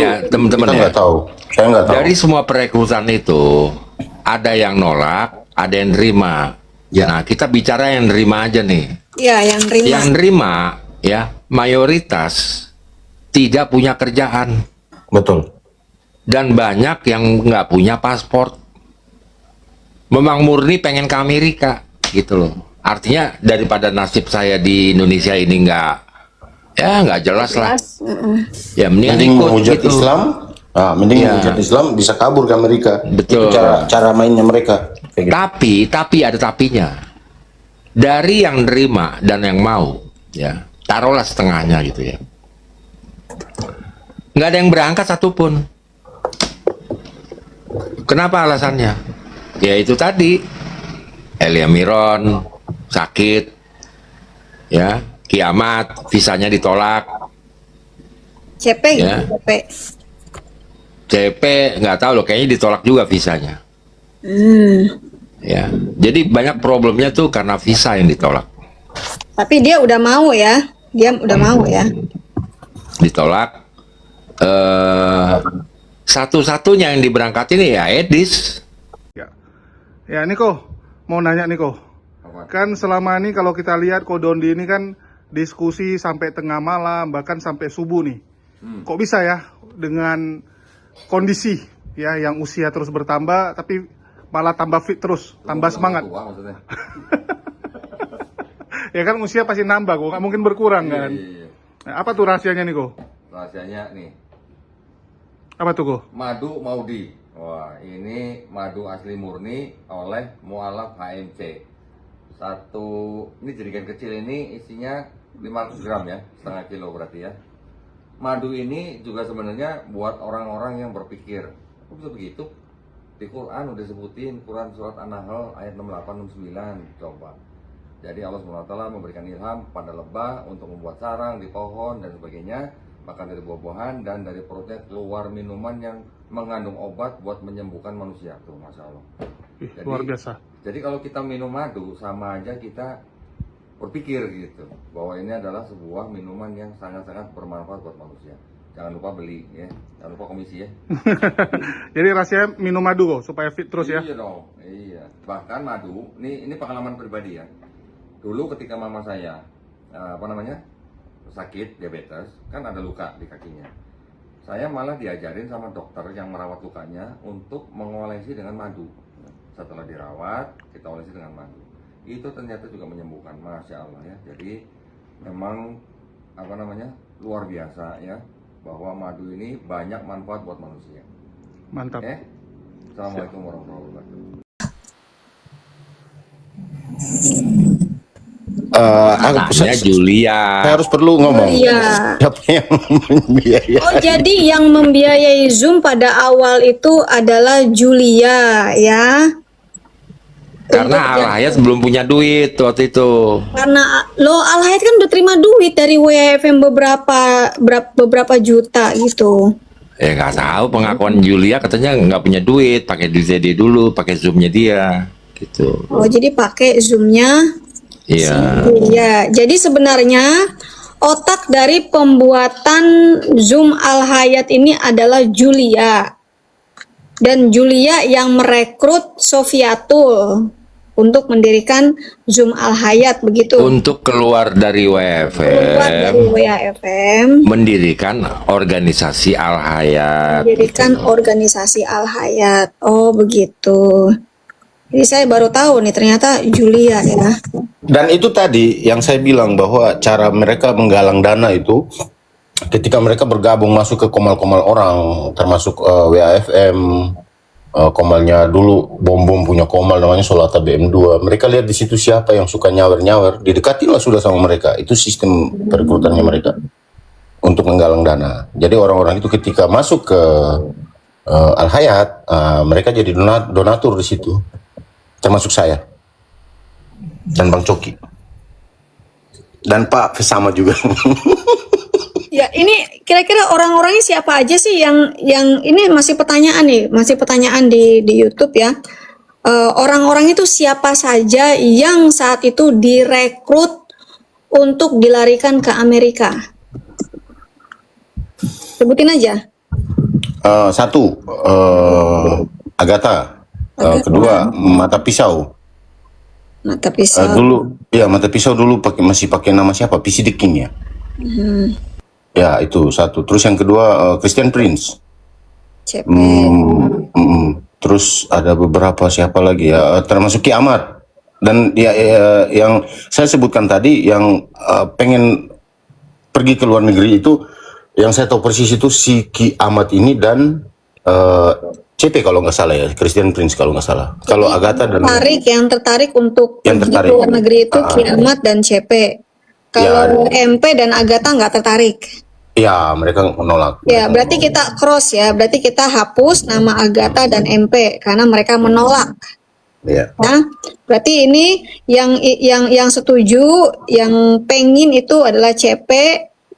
Ya, teman-teman Kita ya. nggak tahu. Saya nggak tahu. Dari semua perekrutan itu, ada yang nolak, ada yang nerima. Ya. Nah, kita bicara yang nerima aja nih. Ya, yang terima. Yang nerima, ya, mayoritas tidak punya kerjaan. Betul. Dan banyak yang nggak punya paspor. Memang murni pengen ke Amerika, gitu loh. Artinya daripada nasib saya di Indonesia ini nggak jelas lah. Ya mendingan Mending ikut menghujat gitu. Islam, mending Ya. menghujat Islam bisa kabur ke Amerika. Betul. Itu cara mainnya mereka. Kayak gitu. Tapi ada tapinya. Dari yang nerima dan yang mau, ya taruhlah setengahnya gitu ya. Nggak ada yang berangkat satupun. Kenapa alasannya? Ya itu tadi, Elia Miron sakit, ya kiamat, visanya ditolak, CP, Ya. CP. CP nggak tahu loh, kayaknya ditolak juga visanya. Ya, jadi banyak problemnya tuh karena visa yang ditolak. Tapi dia udah mau ya. Dia udah mau ya. Ditolak. Satu-satunya yang diberangkatin ya Edis. Ya Niko, mau nanya Niko. Kan selama ini kalau kita lihat Kodondi ini kan diskusi sampai tengah malam, bahkan sampai subuh nih. Kok bisa ya dengan kondisi ya yang usia terus bertambah tapi malah tambah fit terus, tambah semangat. Ya kan usia pasti nambah kok, nggak mungkin berkurang kan. Nah, apa tuh rahasianya Niko? Rahasianya nih, Apa tuh kok? madu Maudi. Wah, ini madu asli murni oleh mualaf HMC. Ini jerigen kecil ini isinya 500 gram ya, setengah kilo berarti ya. Madu ini juga sebenarnya buat orang-orang yang berpikir, kok bisa begitu? Di Quran udah sebutin, Quran surat An-Nahl ayat 68-69, coba. Jadi Allah SWT memberikan ilham pada lebah untuk membuat sarang di pohon dan sebagainya, makan dari buah-buahan, dan dari perutnya keluar minuman yang mengandung obat buat menyembuhkan manusia. Tuh, Masya Allah. Luar biasa. Jadi kalau kita minum madu, sama aja kita berpikir gitu, bahwa ini adalah sebuah minuman yang sangat-sangat bermanfaat buat manusia. Jangan lupa beli ya, jangan lupa komisi ya. Jadi rasanya minum madu kok supaya fit terus ya. Iya dong, iya. Bahkan madu, ini pengalaman pribadi ya. Dulu ketika mama saya, sakit diabetes, kan ada luka di kakinya. Saya malah diajarin sama dokter yang merawat lukanya untuk mengolesi dengan madu. Setelah dirawat, kita olesi dengan madu. Itu ternyata juga menyembuhkan, Masya Allah ya. Jadi memang luar biasa ya, bahwa madu ini banyak manfaat buat manusia. Mantap. Assalamualaikum warahmatullahi wabarakatuh. Tanya Julia. Saya harus perlu ngomong. Iya. Siapa yang membiayai? Oh, jadi yang membiayai Zoom pada awal itu adalah Julia ya. Karena Al-Hayat belum punya duit waktu itu. Karena lo Al-Hayat kan udah terima duit dari WFM beberapa juta gitu. Ya nggak tahu, pengakuan Julia katanya nggak punya duit, pakai duit dia dulu, pakai Zoom-nya dia, gitu. Oh, jadi pakai Zoom-nya. Iya. Iya, jadi sebenarnya otak dari pembuatan Zoom Al-Hayat ini adalah Julia. Dan Julia yang merekrut Sofiatul untuk mendirikan Zoom Al-Hayat begitu. Untuk keluar dari Keluar dari WFM, WFM, mendirikan organisasi Al-Hayat. mendirikan organisasi Al-Hayat. Oh, begitu. Jadi saya baru tahu nih ternyata Julia ya. Dan itu tadi yang saya bilang bahwa cara mereka menggalang dana itu ketika mereka bergabung masuk ke komal-komal orang, termasuk WAFM, komalnya dulu Bom punya komal namanya Solata BM2. Mereka lihat di situ siapa yang suka nyawer-nyawer, didekatinlah sudah sama mereka. Itu sistem perekrutannya mereka untuk menggalang dana. Jadi orang-orang itu ketika masuk ke Al-Hayat, mereka jadi donatur di situ, termasuk saya dan Bang Coki dan Pak sama juga. Ya, ini kira-kira orang-orangnya siapa aja sih yang ini masih pertanyaan nih, masih pertanyaan di YouTube ya. Orang-orang itu siapa saja yang saat itu direkrut untuk dilarikan ke Amerika? Sebutin aja. Satu Agatha. Kedua Mata Pisau. Mata Pisau. Mata Pisau dulu masih pakai nama siapa? PC The King ya. Ya itu satu. Terus yang kedua Christian Prince. CP. Terus ada beberapa siapa lagi ya, termasuk Kiamat. Dan yang saya sebutkan tadi yang pengen pergi ke luar negeri itu, yang saya tahu persis itu si Kiamat ini dan CP kalau nggak salah ya, Christian Prince kalau nggak salah. Kalau Agatha dan yang tertarik untuk Yang pergi tertarik. ke luar negeri itu Kiamat dan CP. Kalau MP dan Agatha nggak tertarik. ya mereka menolak. Ya, berarti kita cross ya. Berarti kita hapus nama Agatha dan MP karena mereka menolak. Ya. Ya, berarti ini yang setuju, yang pengen itu adalah CP,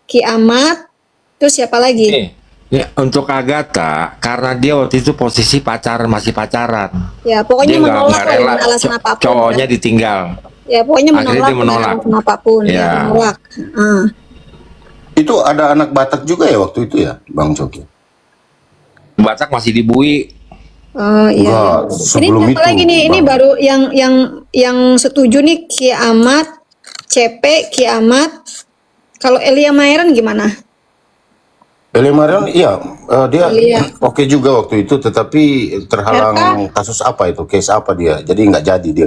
Kiamat, terus siapa lagi? Nih, untuk Agatha, karena dia waktu itu posisi masih pacaran. Ya, pokoknya Dia menolak lah rela dengan alasan apapun. cowoknya ditinggal. Ya, pokoknya Akhirnya menolak dia dengan menolak. alasan apapun. Ya, Ya. menolak. Itu ada anak Batak juga ya waktu itu ya, Bang Coki? Batak masih dibui. Oh iya. Enggak, Ini sebelum siapa itu, lagi nih? Ini Bang. baru yang setuju nih Kiamat, CP, Kiamat. Kalau Elia Mairan gimana? Elia Marion, iya, dia Elia. oke juga waktu itu, tetapi terhalang kasus apa itu, case apa dia, jadi nggak jadi dia.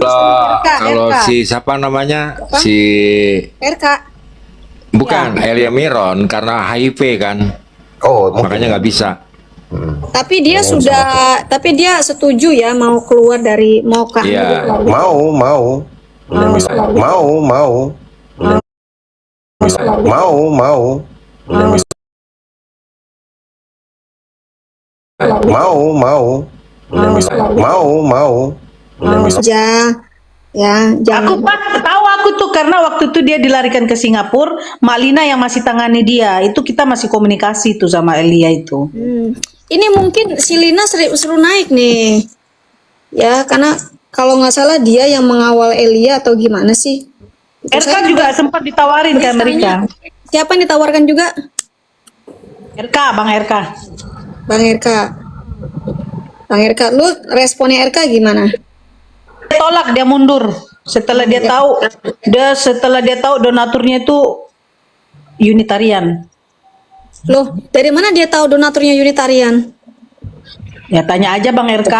Kalau RK. si siapa namanya? Apa? Si RK. bukan Elia Miron karena HIV kan. Oh, mungkin. Makanya nggak bisa. Tapi dia tapi dia setuju ya mau keluar dari mau ke Iya. Amerika. Mau. Aja ya, jangan. Tahu aku tuh karena waktu itu dia dilarikan ke Singapura, Malina yang masih tangani dia. Itu kita masih komunikasi tuh sama Elia itu. Ini mungkin si Lina seru naik nih. Ya, karena kalau nggak salah dia yang mengawal Elia atau gimana sih? Itu RK saya juga sempat ditawarin ke Amerika. Siapa yang ditawarkan juga? RK, Bang RK. Bang RK. Bang RK, lu responnya RK gimana? Dia tolak, dia mundur. Setelah dia tahu donaturnya itu Unitarian. Loh, dari mana dia tahu donaturnya Unitarian? Ya tanya aja Bang RK.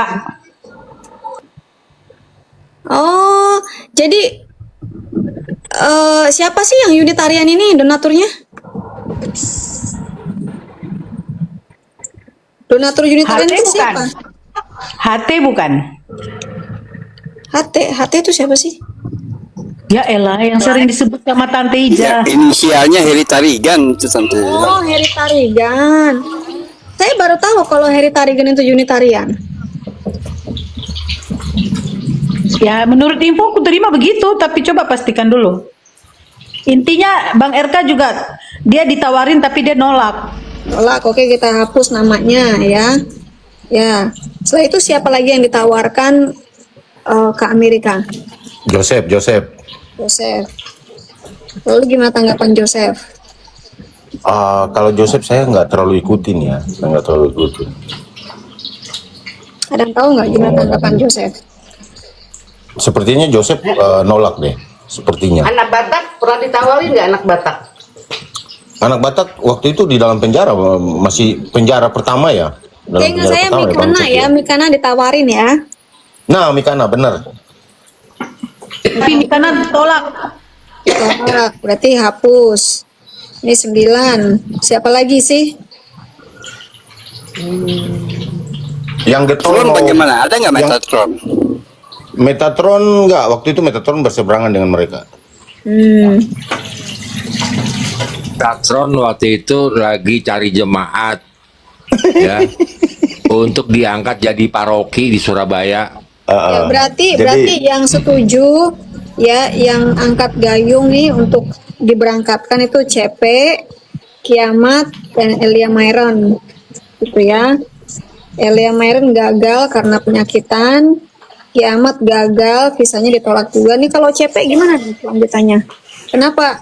Oh, jadi siapa sih yang Unitarian ini donaturnya? Donatur Unitarian HT itu bukan. siapa? HT bukan. HT itu siapa sih? Ya elah yang sering disebut sama Tante Ija. Ya, inisialnya Heri Tarigan itu Tante. Oh, Heri Tarigan. Saya baru tahu kalau Heri Tarigan itu Unitarian. Ya menurut info aku terima begitu, tapi coba pastikan dulu. Intinya Bang RK juga dia ditawarin tapi dia nolak. Nolak, oke kita hapus namanya ya. Ya. Setelah itu siapa lagi yang ditawarkan ke Amerika? Joseph. Joseph. Lalu gimana tanggapan Joseph? Kalau Joseph saya nggak terlalu ikutin ya, Ada yang tahu nggak gimana tanggapan Joseph? Sepertinya Joseph nolak deh, sepertinya. Anak Batak pernah ditawarin nggak anak Batak? Anak Batak waktu itu di dalam penjara, masih penjara pertama ya. Dalam Kayaknya saya Bang Mikana Coki. ya, Mikana ditawarin ya. Nah, Mikana benar. Tapi Mikana tolak. Tolak, berarti hapus. Ini 9. Siapa lagi sih? Yang getol Tron mau bagaimana? Ada nggak yang- Metatron? Metatron nggak, waktu itu Metatron berseberangan dengan mereka. Tatron waktu itu lagi cari jemaat ya untuk diangkat jadi paroki di Surabaya. Ya, berarti jadi- yang setuju ya, yang angkat gayung nih untuk diberangkatkan itu CP, Kiamat, dan Elia Mairon. Gitu ya. Elia Mairon gagal karena penyakitan, Kiamat gagal, visanya ditolak juga. Nih kalau CP gimana nih lanjutannya? Kenapa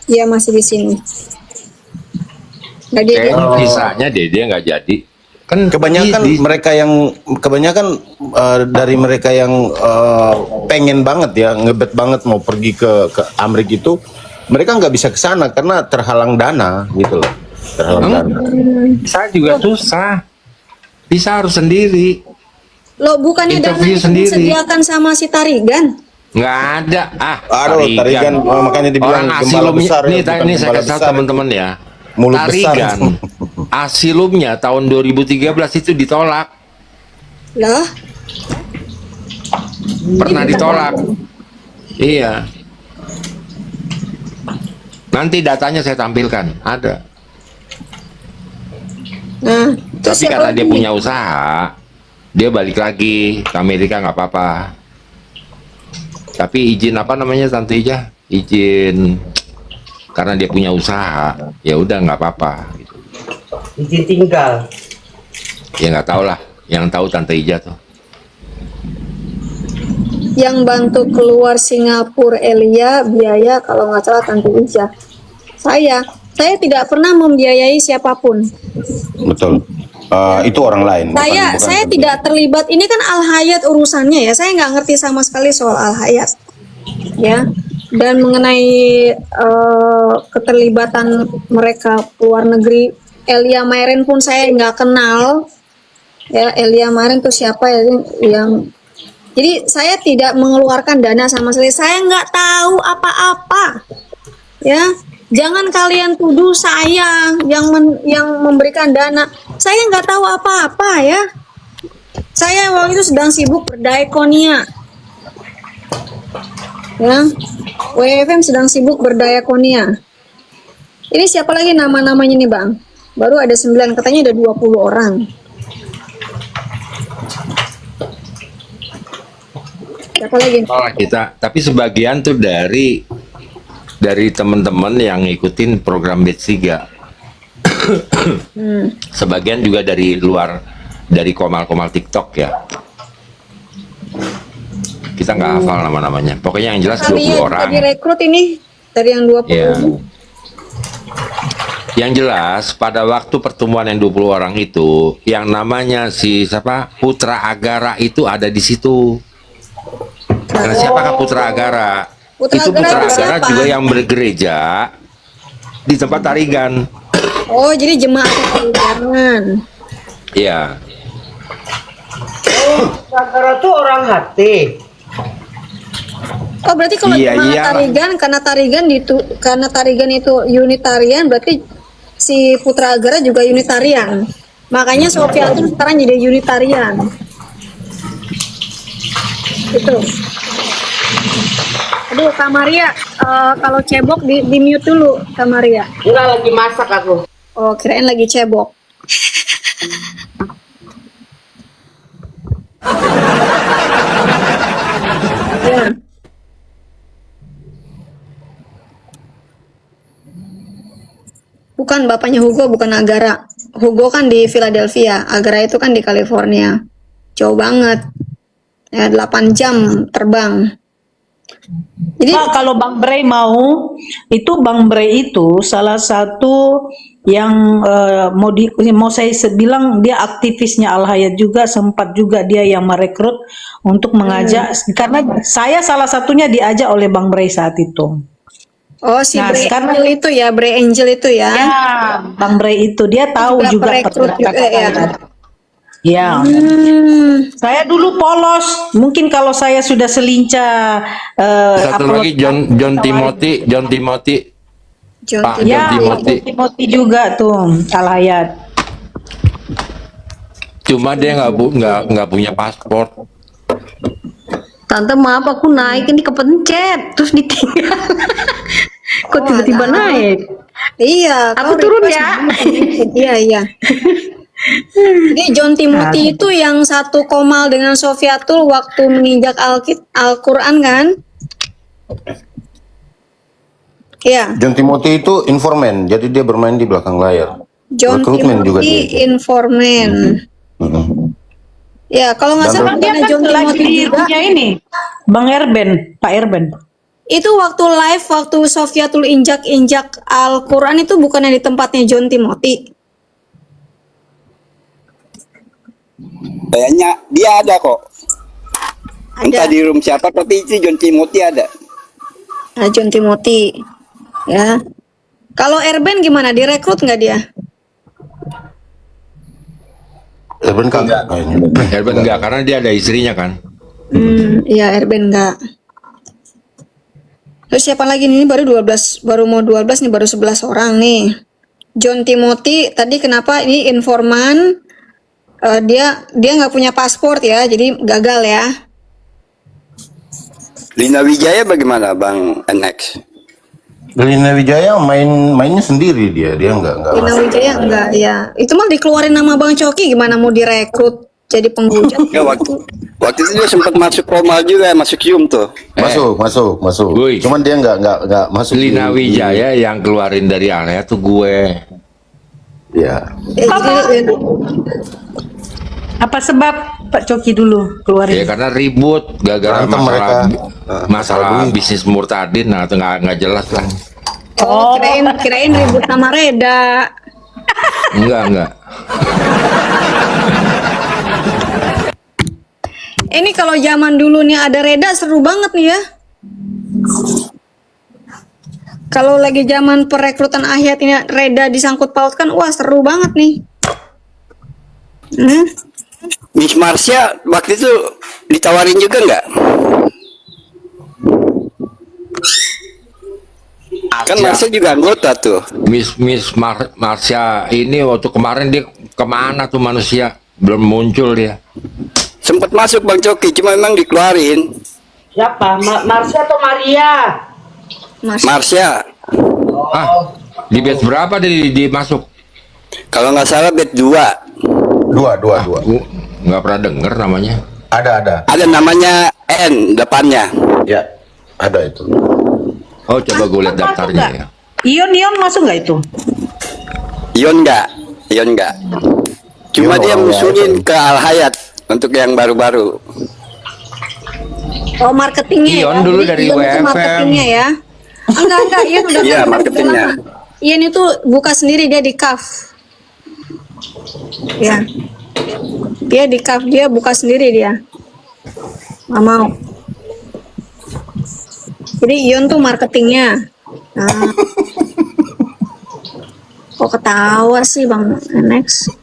dia masih di sini? Nggak dia Kayaknya visanya dia nggak jadi. Kan Kebanyakan di- mereka yang dari mereka yang pengen banget ya, ngebet banget mau pergi ke Amerika itu, mereka nggak bisa ke sana karena terhalang dana gitu loh. Terhalang dana. saya juga susah. Bisa harus sendiri. Loh, bukannya dana Interview itu sendiri. disediakan sama si Tarigan? Nggak ada. Aduh, Tarigan, makanya dibilang Orang gembala asilumnya, besar ya, nih, bukan ini saya gembala kasih tahu besar teman-teman ya. Mulut besar. Tarigan, asilumnya tahun 2013 itu ditolak. Lah, Pernah ditolak. Iya. Nanti datanya saya tampilkan, ada. nah, terus Tapi siapa karena lagi dia nih? punya usaha, dia balik lagi ke Amerika nggak apa-apa. Tapi izin apa namanya Tante Ija? Izin karena dia punya usaha, ya udah nggak apa-apa. Gitu. Izin tinggal. Ya nggak tahu lah, yang tahu Tante Ija tuh. Yang bantu keluar Singapura Elia biaya kalau nggak salah Tante Ija. Saya tidak pernah membiayai siapapun. Betul. Itu orang lain. Saya tidak terlibat. Ini kan Al Hayat urusannya ya. Saya nggak ngerti sama sekali soal Al Hayat, ya. Dan mengenai keterlibatan mereka luar negeri, Elia Mairen pun saya nggak kenal. Ya, Elia Mairen tuh siapa ya yang? Jadi saya tidak mengeluarkan dana sama sekali. Saya nggak tahu apa-apa. Ya, jangan kalian tuduh saya yang memberikan dana. Saya nggak tahu apa-apa ya. Saya waktu itu sedang sibuk berdayakonia. Ya, WFM sedang sibuk berdayakonia. Ini siapa lagi nama-namanya nih Bang? Baru ada 9, katanya ada 20 orang. Siapa lagi? Kita, tapi sebagian tuh dari teman-teman yang ngikutin program Batch 3. Sebagian juga dari luar, dari komal-komal TikTok ya. Kita nggak hafal nama-namanya. Pokoknya yang jelas 20 orang. Tadi rekrut ini dari yang 20. Ya. Yang jelas pada waktu pertemuan yang 20 orang itu, yang namanya si siapa Putra Agara itu ada di situ. Karena siapakah Putra Agara? Putra Itu Agara Putra itu Agara siapa? juga yang bergereja di tempat Tarigan. Oh, jadi jemaat Tarigan. Iya. Sagara tuh orang hati. Oh, berarti kalau Iya, jemaat iyalah. Tarigan, karena Tarigan itu Unitarian, berarti si Putra Agara juga Unitarian. Makanya Sofia itu sekarang jadi Unitarian. Itu. Aduh, Kak Maria, kalau cebok di mute dulu, Kak Maria. Enggak, lagi masak aku. Oh, kirain lagi cebok. Ya. Bukan bapaknya Hugo, bukan Agara. Hugo kan di Philadelphia, Agara itu kan di California. Jauh banget. Ya, 8 jam terbang. Jadi Pak, kalau Bang Bray mau, itu Bang Bray itu salah satu yang mau saya bilang dia aktivisnya Al Hayat juga, sempat juga dia yang merekrut untuk mengajak, karena saya salah satunya diajak oleh Bang Bray saat itu. oh, si Nah, Bray sekarang- Angel itu ya, Bray Angel itu ya. Ya, Bang Bray itu dia tahu Juga juga perekrut juga ya. Ya. Saya dulu polos. Mungkin kalau saya sudah selincah Satu upload- lagi John Timothy John Pak Timothy. Ya, John Timothy. Timothy juga tuh Al Hayat. Cuma dia nggak punya paspor. Tante maaf aku naik ini kepencet terus ditinggal. Kok tiba-tiba alah. naik? Iya, Aku kau turun request ya. dulu. Iya, iya. Jadi John Timothy itu yang satu komal dengan Sofiatul waktu menginjak Al-Quran kan? Iya, John Timothy itu informan, jadi dia bermain di belakang layar. John Rekrutmen juga Timothy dia. informan. Mm-mm. Ya, kalau nggak Dan salah Dia karena kan John lagi Timothy di juga punya ini, Bang Erben, Pak Erben. itu waktu live waktu Sofiatul injak Al-Quran itu bukannya di tempatnya John Timothy. Kayaknya dia ada kok. Entah Ada. di room siapa, tapi itu John Timothy ada. John Timothy. Ya. Kalau Erben gimana? Direkrut nggak dia? Erben kagak kayaknya. Erben enggak, karena dia ada istrinya kan. Iya, Erben nggak. Terus siapa lagi nih? Ini baru 12, baru mau 12 nih, baru 11 orang nih. John Timothy tadi kenapa ini informan, dia nggak punya paspor ya, jadi gagal ya. Lina Wijaya bagaimana Bang NX? Lina Wijaya mainnya sendiri dia nggak Lina masuk. Wijaya enggak ya. Itu mah dikeluarin nama Bang Coki, gimana mau direkrut jadi penghujat? Ya, waktu itu dia sempat masuk Komal juga, masuk Zoom tuh. Masuk. Woi. Cuman dia nggak masuk. Lina Wijaya yang keluarin dari area tuh gue. Ya. Jadi, Apa sebab Pak Coki dulu Ya keluarin? karena ribut gara-gara Berantem masalah mereka. masalah Duit. bisnis Murtadin, nah itu nggak jelas lah. oh, kirain ribut sama Reda. Enggak. Ini kalau zaman dulu nih ada Reda seru banget nih ya. Kalau lagi zaman perekrutan Ahyat ini Reda disangkut pautkan, wah seru banget nih. Miss Marsha waktu itu ditawarin juga nggak? Kan Marsha juga anggota tuh. Miss Marsha ini waktu kemarin dia kemana tuh manusia, belum muncul dia. Sempat masuk Bang Coki, cuma memang dikeluarin. Siapa? Marsha atau Maria? Mas, Marsha, Di batch berapa dia masuk? kalau nggak salah bet 2. Dua. Gua nggak pernah denger namanya. Ada. Ada namanya N depannya. Ya, ada itu. Oh coba gue lihat daftarnya ya. Ion masuk nggak itu? Ion nggak. Cuma Ion dia orang musuhin WAFM. ke Al Hayat untuk yang baru-baru. oh marketingnya Ion ya. dulu Jadi dari Ion itu WFM. marketingnya ya. Enggak, Ion udah Iya, dari marketingnya. lama. Ion itu buka sendiri dia di CAF. Ya. Dia di CAF, dia buka sendiri dia. Nggak mau. Jadi Ion tuh marketingnya. Nah. Kok ketawa sih Bang Next?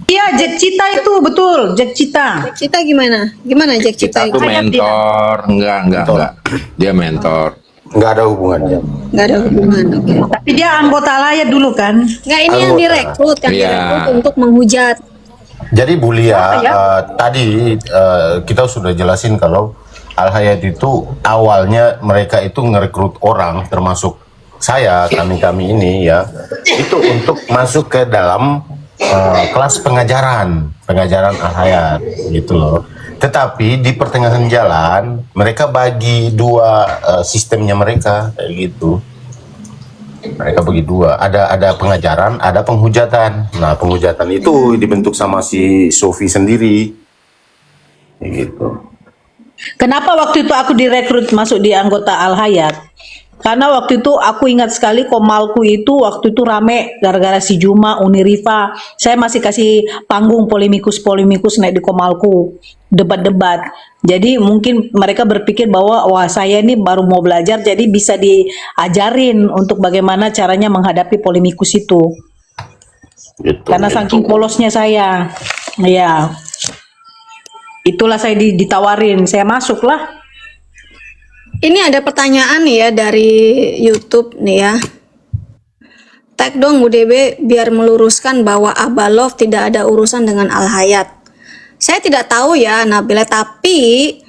Iya, Jack Cita itu betul, Jack Cita. Cita gimana? Gimana Jack Cita Kita itu? tuh mentor, enggak. Dia mentor. Nggak ada hubungannya. Nggak ada hubungan, oke. Tapi dia anggota Layat dulu kan? Nggak, ini yang Anggota. direkrut, Iya. untuk menghujat. Jadi Bulia, tadi kita sudah jelasin kalau Al Hayat itu awalnya mereka itu ngerekrut orang, termasuk saya, kami ini ya, itu untuk masuk ke dalam kelas pengajaran Al Hayat gitu loh. Tetapi di pertengahan jalan mereka bagi dua sistemnya mereka kayak gitu. Mereka bagi dua, ada pengajaran, ada penghujatan. Nah, penghujatan itu dibentuk sama si Sofi sendiri, kayak gitu. Kenapa waktu itu aku direkrut masuk di anggota Al Hayat? Karena waktu itu aku ingat sekali Komalku itu waktu itu rame gara-gara si Juma, Unirifa. Saya masih kasih panggung polemikus naik di Komalku, debat-debat. Jadi mungkin mereka berpikir bahwa wah saya ini baru mau belajar jadi bisa diajarin untuk bagaimana caranya menghadapi polemikus itu. Gitu. Karena saking polosnya saya. Ya. Itulah saya ditawarin, saya masuklah. Ini ada pertanyaan nih ya dari YouTube nih ya. Tag dong Bu DB biar meluruskan bahwa Abalov tidak ada urusan dengan Al Hayat. Saya tidak tahu ya Nabila, tapi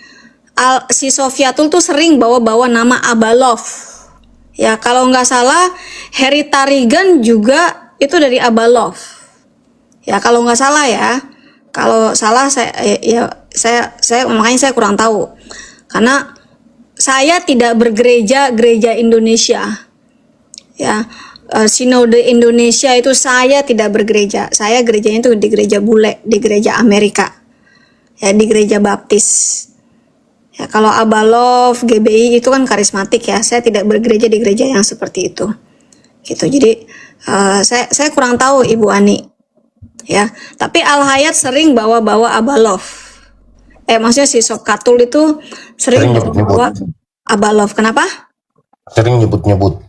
si Sofiatul tuh sering bawa-bawa nama Abalov. Ya kalau nggak salah Harry Tarigan juga itu dari Abalov. Ya kalau nggak salah ya. Kalau salah saya makanya saya kurang tahu. Karena saya tidak bergereja gereja Indonesia, ya sinode Indonesia itu saya tidak bergereja. Saya gerejanya itu di gereja bule, di gereja Amerika, ya di gereja Baptis. Ya kalau Abalov, GBI itu kan karismatik ya. Saya tidak bergereja di gereja yang seperti itu. gitu. Jadi saya kurang tahu Ibu Ani ya. Tapi Al Hayat sering bawa-bawa Abalov. Maksudnya si Sob Katul itu sering Sering nyebut-nyebut. bawa Abalov. Kenapa? Sering nyebut-nyebut.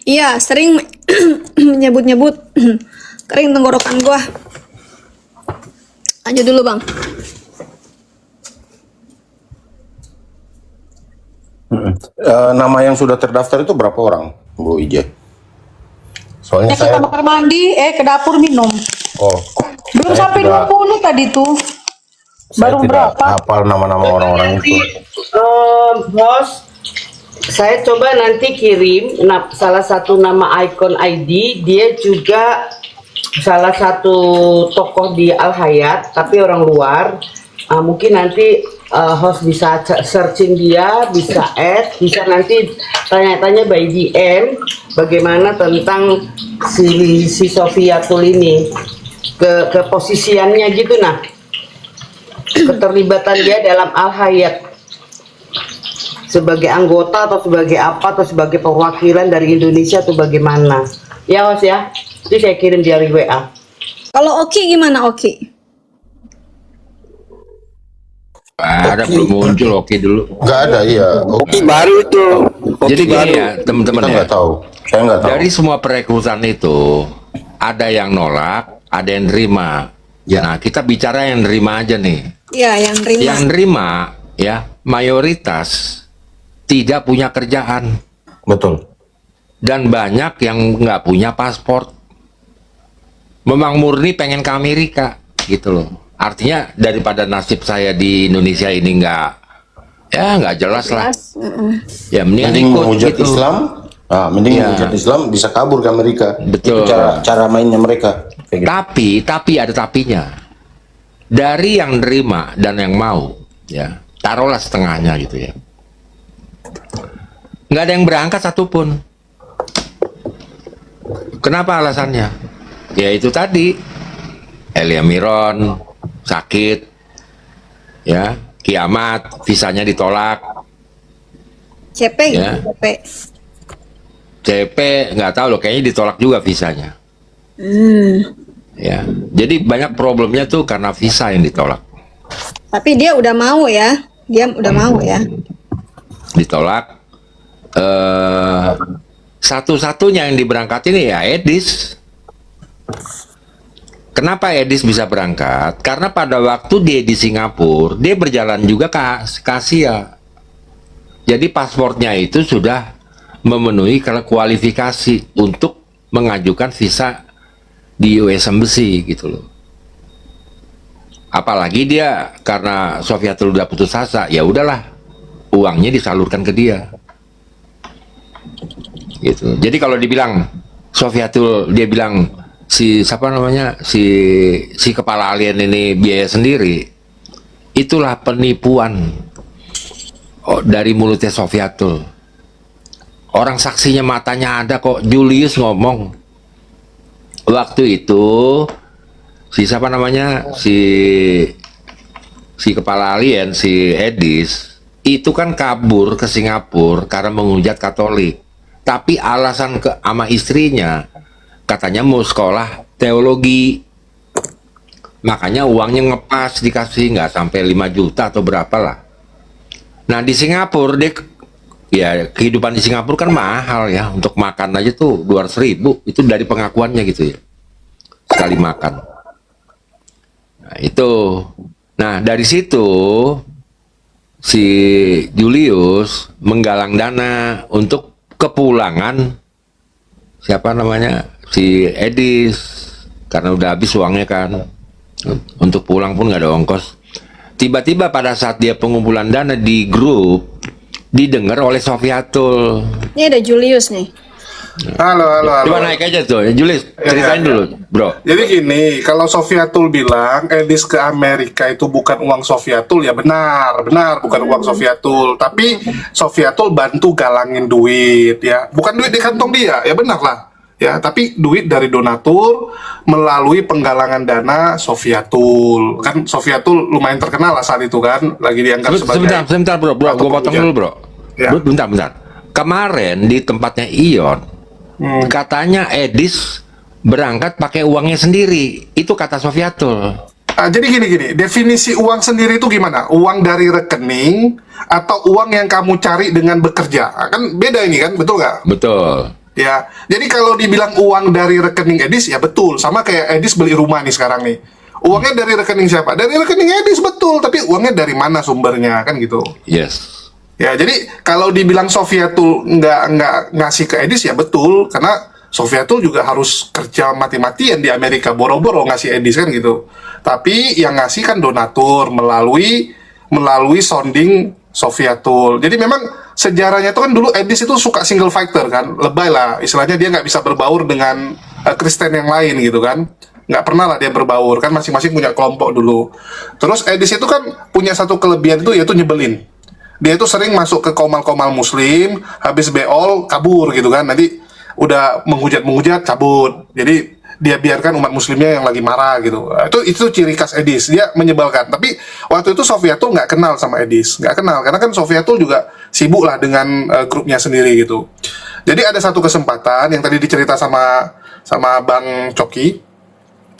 Iya, sering nyebut-nyebut. Kering tenggorokan gua. Lanjut dulu, Bang. Nama yang sudah terdaftar itu berapa orang, Bu Ije? Soalnya Ke saya, kamar mandi, ke dapur minum. oh, Belum saya sampai tidak, 20 tadi tuh. saya Baru tidak berapa? hafal nama-nama orang-orang itu. Host, saya coba nanti kirim salah satu nama ikon ID. Dia juga salah satu tokoh di Al Hayat, tapi orang luar. Mungkin nanti host bisa searching dia, bisa add, bisa nanti tanya-tanya by DM bagaimana tentang si Sofiatul ini ke posisiannya gitu, nah keterlibatan dia dalam Al Hayat sebagai anggota atau sebagai apa atau sebagai perwakilan dari Indonesia atau bagaimana ya host ya. Itu saya kirim dari WA. Kalau Oki gimana Oki? Ada belum muncul, oke dulu. Nggak ada, iya. Oke. Baru itu. Jadi gini ya teman-teman Kita ya. nggak tahu. Saya nggak tahu. Dari semua perekrutan itu ada yang nolak, ada yang nerima. Nah, kita bicara yang nerima aja nih. Iya, yang terima. Yang nerima ya mayoritas tidak punya kerjaan Betul. dan banyak yang nggak punya paspor. Memang murni pengen ke Amerika gitu loh. Artinya daripada nasib saya di Indonesia ini nggak jelas lah. Ya mendingan Mending ikut menghujat gitu. Islam, mending Iya. menghujat Islam bisa kabur ke Amerika. Betul. Itu cara mainnya mereka. Kayak gitu. Tapi ada tapinya. Dari yang nerima dan yang mau, ya taruhlah setengahnya gitu ya. Nggak ada yang berangkat satupun. Kenapa alasannya? Ya itu tadi, Elia Miron sakit, ya kiamat, visanya ditolak, CP Ya. CP. CP nggak tahu loh, kayaknya ditolak juga visanya. Ya, jadi banyak problemnya tuh karena visa yang ditolak. Tapi dia udah mau ya. Dia udah mau ya. Ditolak. Satu-satunya yang diberangkatin ya Edis. Kenapa Edis bisa berangkat? Karena pada waktu dia di Singapura, dia berjalan juga ke Asia. Jadi paspornya itu sudah memenuhi kualifikasi untuk mengajukan visa di US Embassy gitu loh. Apalagi dia karena Sofiatul udah putus asa, ya udahlah, uangnya disalurkan ke dia. Gitu. Jadi kalau dibilang Sofiatul, dia bilang si kepala alien ini biaya sendiri, itulah penipuan dari mulutnya Sofiatul. Orang saksinya matanya ada kok. Julius ngomong waktu itu si kepala alien, si Edis itu kan kabur ke Singapura karena menghujat Katolik. Tapi alasan sama istrinya katanya mau sekolah teologi, makanya uangnya ngepas, dikasih nggak sampai 5 juta atau berapa lah. Nah di Singapura ya kehidupan di Singapura kan mahal ya, untuk makan aja tuh 200.000, itu dari pengakuannya gitu ya, sekali makan. Nah itu, nah dari situ si Julius menggalang dana untuk kepulangan si Edis, karena udah habis uangnya kan, untuk pulang pun nggak ada ongkos. Tiba-tiba pada saat dia pengumpulan dana di grup, didengar oleh Sofiatul. Ini ada Julius nih. Halo. Coba naik aja tuh, Julius, ceritain dulu, bro. Jadi gini, kalau Sofiatul bilang Edis ke Amerika itu bukan uang Sofiatul, ya benar bukan uang Sofiatul. Tapi Sofiatul bantu galangin duit, ya, bukan duit di kantong dia, ya benar lah, ya. Tapi duit dari donatur melalui penggalangan dana Sofiatul. Kan Sofiatul lumayan terkenal lah saat itu kan, lagi dianggap sebagai. Sebentar, bro, gue potong dulu, bro. Ya. Bentar. Kemarin di tempatnya Ion, Katanya Edis berangkat pakai uangnya sendiri. Itu kata Sofiatul. Jadi gini, definisi uang sendiri itu gimana? Uang dari rekening atau uang yang kamu cari dengan bekerja? Kan beda ini kan, betul nggak? Betul. Ya, jadi kalau dibilang uang dari rekening Edis, ya betul. Sama kayak Edis beli rumah nih sekarang nih. Uangnya dari rekening siapa? Dari rekening Edis, betul. Tapi uangnya dari mana sumbernya, kan gitu. Yes. Ya, jadi kalau dibilang Sofiatul nggak ngasih ke Edis, ya betul. Karena Sofiatul juga harus kerja mati-matian di Amerika, boro-boro ngasih Edis kan gitu. Tapi yang ngasih kan donatur melalui sounding Sofiatul. Jadi memang sejarahnya itu kan dulu Edis itu suka single fighter kan, lebay lah. Istilahnya dia nggak bisa berbaur dengan Kristen yang lain gitu kan. Nggak pernah lah dia berbaur kan, masing-masing punya kelompok dulu. Terus Edis itu kan punya satu kelebihan itu, yaitu nyebelin. Dia itu sering masuk ke komal-komal muslim, habis beol kabur gitu kan, nanti udah menghujat cabut. Jadi dia biarkan umat muslimnya yang lagi marah gitu. Itu ciri khas Edis, dia menyebalkan. Tapi waktu itu Sofiatul nggak kenal sama Edis, nggak kenal karena kan Sofiatul juga sibuk lah dengan grupnya sendiri gitu. Jadi ada satu kesempatan yang tadi dicerita sama Bang Coki,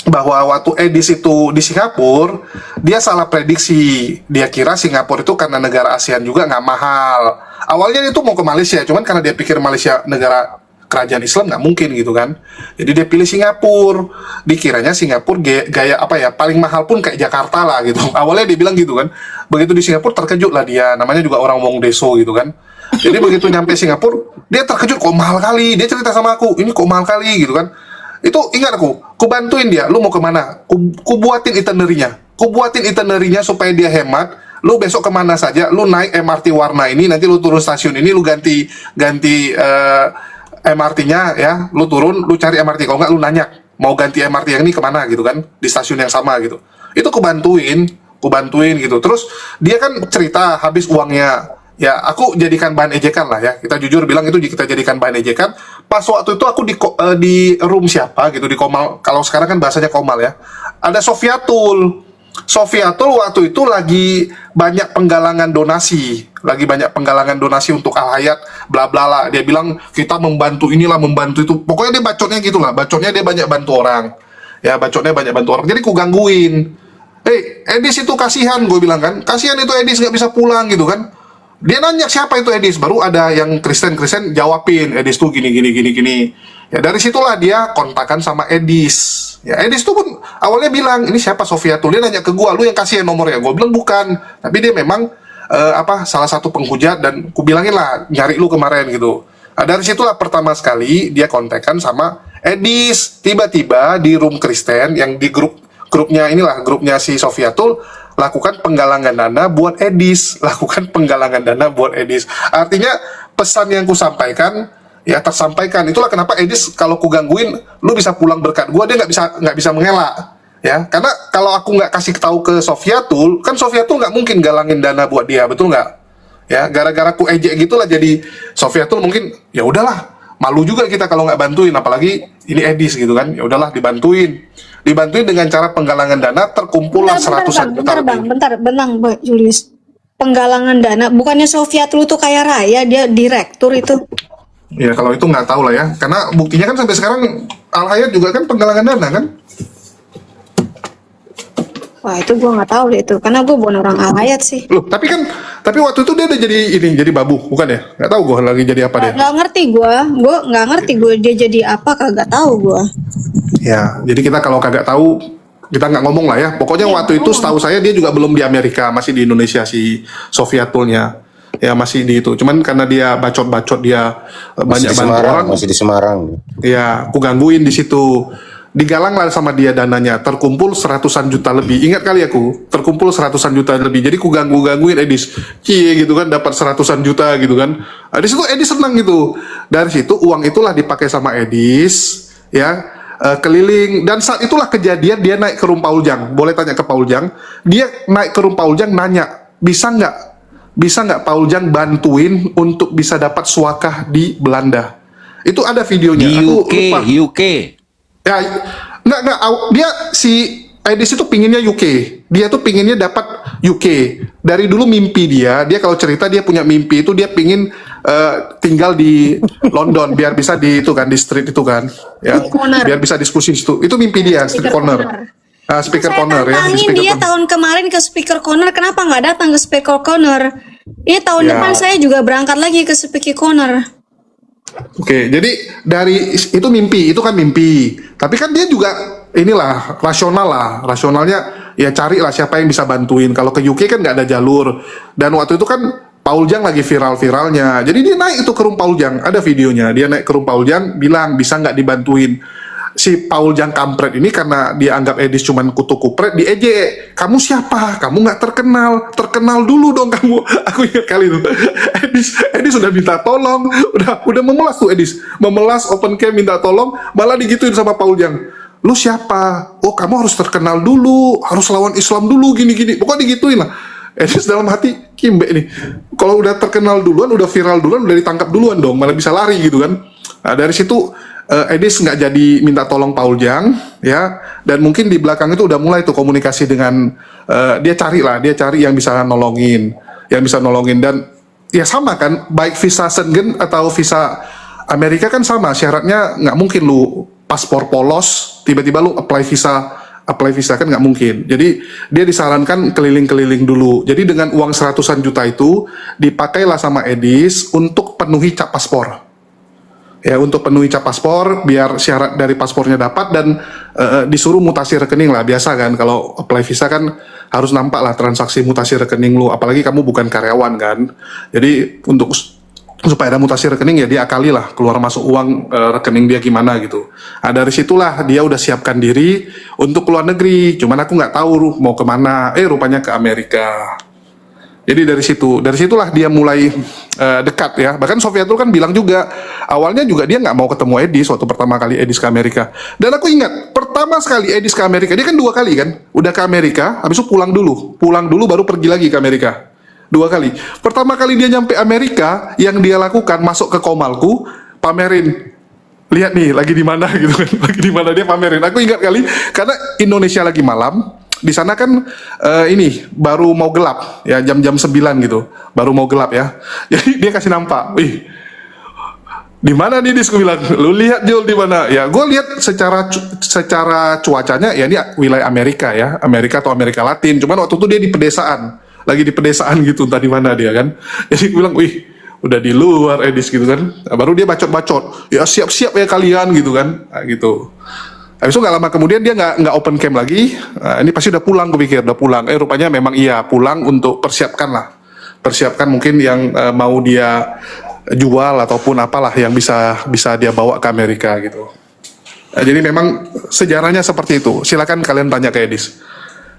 bahwa waktu Edis itu di Singapura, dia salah prediksi. Dia kira Singapura itu karena negara ASEAN juga nggak mahal. Awalnya itu mau ke Malaysia, cuman karena dia pikir Malaysia negara kerajaan Islam nggak mungkin gitu kan. Jadi dia pilih Singapura. Dikiranya Singapura gaya apa ya, paling mahal pun kayak Jakarta lah gitu. Awalnya dia bilang gitu kan. Begitu di Singapura terkejut lah dia. Namanya juga orang Wong Deso gitu kan. Jadi begitu nyampe Singapura, dia terkejut, kok mahal kali. Dia cerita sama aku, ini kok mahal kali gitu kan. Itu ingat aku bantuin dia, lu mau kemana? Ku buatin itinerary-nya supaya dia hemat. Lu besok kemana saja, lu naik MRT warna ini, nanti lu turun stasiun ini, lu ganti MRT-nya ya, lu turun, lu cari MRT, kalau nggak lu nanya mau ganti MRT yang ini kemana gitu kan, di stasiun yang sama gitu. Itu ku bantuin gitu. Terus dia kan cerita habis uangnya, ya aku jadikan bahan ejekan lah ya, kita jujur bilang itu kita jadikan bahan ejekan. Pas waktu itu aku di room siapa gitu, di Komal, kalau sekarang kan bahasanya Komal ya, ada Sofiatul waktu itu lagi banyak penggalangan donasi untuk Al-Hayat bla bla lah. Dia bilang kita membantu inilah, membantu itu, pokoknya dia bacotnya gitulah, dia banyak bantu orang ya, jadi ku gangguin. Edis itu kasihan, gue bilang kan, kasihan itu Edis nggak bisa pulang gitu kan. Dia nanya siapa itu Edis, baru ada yang Kristen jawabin Edis tuh gini. Ya dari situlah dia kontakan sama Edis. Ya Edis tuh pun awalnya bilang ini siapa Sofiatul. Dia nanya ke gua, lu yang kasih nomornya. Gua bilang bukan, tapi dia memang salah satu penghujat, dan ku bilangin lah nyari lu kemarin gitu. Dari situlah pertama sekali dia kontekan sama Edis. Tiba-tiba di room Kristen yang di grupnya si Sofiatul, lakukan penggalangan dana buat Edis. Artinya pesan yang ku sampaikan ya tersampaikan. Itulah kenapa Edis kalau ku gangguin, lu bisa pulang berkat gua, dia nggak bisa mengelak ya. Karena kalau aku nggak kasih tahu ke Sofiatul, kan Sofiatul nggak mungkin galangin dana buat dia, betul nggak? Ya gara-gara ku ejek gitulah, jadi Sofiatul mungkin ya udahlah, malu juga kita kalau nggak bantuin, apalagi ini Edis gitu kan. Ya udahlah dibantuin dengan cara penggalangan dana, terkumpullah seratusan juta lebih. Bentar, Bang Julius. Penggalangan dana, bukannya Sofiatul tuh kaya raya, dia direktur itu. Ya kalau itu nggak tahu lah ya, karena buktinya kan sampai sekarang Al-Hayat juga kan penggalangan dana kan. Wah itu gue nggak tahu deh itu, karena gue bukan orang Al-Hayat sih. Loh, tapi waktu itu dia udah jadi babu, bukan ya? Nggak tahu gue lagi jadi apa dia. Nggak ngerti gue dia jadi apa, kagak tahu gue. Ya, jadi kita kalau kagak tahu, kita nggak ngomong lah ya. Pokoknya waktu itu setahu saya dia juga belum di Amerika, masih di Indonesia si Sofiatulnya. Ya masih di itu, cuman karena dia bacot dia banyak bantu orang, masih di Semarang. Ya, aku gangguin di situ. Digalang lah sama dia dananya, terkumpul seratusan juta lebih. Ingat kali aku, terkumpul seratusan juta lebih. Jadi ku gangguin Edis, cie gitu kan, dapat seratusan juta gitu kan. Di situ Edis senang gitu. Dari situ uang itulah dipakai sama Edis, ya. Keliling, dan saat itulah kejadian dia naik ke room Paul Jang. Boleh tanya ke Paul Jang, dia naik ke room Paul Jang nanya, bisa nggak Paul Jang bantuin untuk bisa dapat suakah di Belanda? Itu ada videonya. Di UK. Ya, nggak, dia si Edis itu pinginnya UK. Dia tuh pinginnya dapat UK. Dari dulu mimpi dia kalau cerita dia punya mimpi itu dia pingin tinggal di London biar bisa di itu kan di street itu kan, ya. Corner. Biar bisa diskusi itu. Itu mimpi dia, street corner. Speaker Saya corner ya, di tantangin speaker dia corner. tahun kemarin ke speaker corner, kenapa nggak datang ke speaker corner? Ini tahun Ya. depan saya juga berangkat lagi ke speaker corner. Oke, jadi dari itu mimpi, itu kan mimpi. Tapi kan dia juga inilah rasional lah, rasionalnya ya carilah siapa yang bisa bantuin. Kalau ke UK kan nggak ada jalur. Dan waktu itu kan Paul Jang lagi viral-viralnya. Jadi dia naik itu ke room Paul Jang, ada videonya. Dia naik ke room Paul Jang, bilang bisa nggak dibantuin. Si Paul Jang kampret ini karena dia anggap Edis cuman kutu kupret, diejek. Kamu siapa? Kamu nggak terkenal. Terkenal dulu dong kamu. Aku ingat kali itu. Edis sudah minta tolong, udah memelas tuh Edis. Memelas open cam minta tolong, malah digituin sama Paul Jang. Lu siapa? Oh, kamu harus terkenal dulu, harus lawan Islam dulu gini-gini. Pokoknya digituin lah. Edis dalam hati, kimbe nih. Kalau udah terkenal duluan, udah viral duluan, udah ditangkap duluan dong, malah bisa lari gitu kan. Nah, dari situ Edis nggak jadi minta tolong Paul Jang, ya, dan mungkin di belakang itu udah mulai tuh komunikasi dengan dia cari yang bisa nolongin, dan ya sama kan, baik visa Schengen atau visa Amerika kan sama, syaratnya nggak mungkin lu paspor polos tiba-tiba lu apply visa kan nggak mungkin. Jadi dia disarankan keliling-keliling dulu. Jadi dengan uang 100-an juta itu dipakailah sama Edis untuk penuhi cap paspor. Ya, untuk penuhi cap paspor biar syarat dari paspornya dapat dan disuruh mutasi rekening lah, biasa kan kalau apply visa kan harus nampak lah transaksi mutasi rekening lu, apalagi kamu bukan karyawan kan. Jadi untuk supaya ada mutasi rekening ya dia akali lah keluar masuk uang rekening dia gimana gitu. Nah, dari situlah dia udah siapkan diri untuk keluar negeri, cuman aku nggak tahu mau kemana, rupanya ke Amerika. Jadi dari situlah dia mulai dekat ya. Bahkan Sofiatul kan bilang juga, awalnya juga dia nggak mau ketemu Edis waktu pertama kali Edis ke Amerika. Dan aku ingat, pertama sekali Edis ke Amerika, dia kan 2 kali kan, udah ke Amerika, habis itu pulang dulu baru pergi lagi ke Amerika. 2 kali. Pertama kali dia nyampe Amerika, yang dia lakukan masuk ke Komalku, pamerin. Lihat nih, lagi di mana gitu kan, lagi di mana dia pamerin. Aku ingat kali, karena Indonesia lagi malam. Di sana kan ini baru mau gelap ya, jam-jam 9 gitu baru mau gelap ya. Jadi dia kasih nampak, wih, di mana nih Dis? Gue bilang, lu lihat Jul di mana? Ya gue lihat secara cuacanya ya ini wilayah Amerika ya, Amerika atau Amerika Latin. Cuman waktu itu dia di pedesaan, lagi di pedesaan gitu, entah di mana dia kan. Jadi gue bilang, wih, udah di luar Edis gitu kan. Nah, baru dia bacot-bacot, ya siap-siap ya kalian gitu kan, nah, gitu. Habis itu nggak lama kemudian dia nggak open cam lagi. Nah, ini pasti udah pulang, gue pikir udah pulang. Rupanya memang iya pulang untuk persiapkan mungkin yang mau dia jual ataupun apalah yang bisa dia bawa ke Amerika gitu. Nah, jadi memang sejarahnya seperti itu. Silakan kalian tanya ke Edis.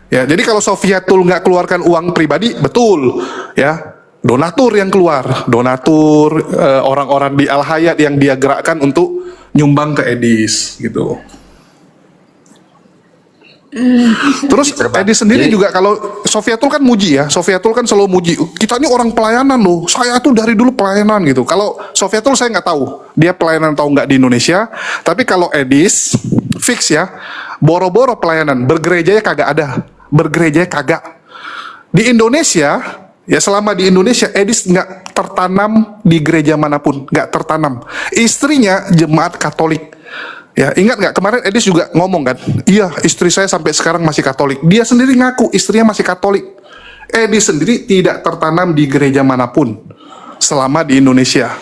Ya, jadi kalau Sofiatul nggak keluarkan uang pribadi, betul ya. Donatur yang keluar, orang-orang di Al Hayat yang dia gerakkan untuk nyumbang ke Edis gitu. Terus Edis sendiri juga kalau Sofiatul kan muji ya, Sofiatul kan selalu muji, kita ini orang pelayanan loh, saya tuh dari dulu pelayanan gitu. Kalau Sofiatul saya nggak tahu dia pelayanan atau nggak di Indonesia, tapi kalau Edis fix ya, boro-boro pelayanan, bergerejanya kagak. Di Indonesia ya, selama di Indonesia Edis nggak tertanam di gereja manapun, nggak tertanam. Istrinya jemaat Katolik. Ya, ingat nggak kemarin Edis juga ngomong kan, iya istri saya sampai sekarang masih Katolik. Dia sendiri ngaku istrinya masih Katolik. Edis sendiri tidak tertanam di gereja manapun selama di Indonesia.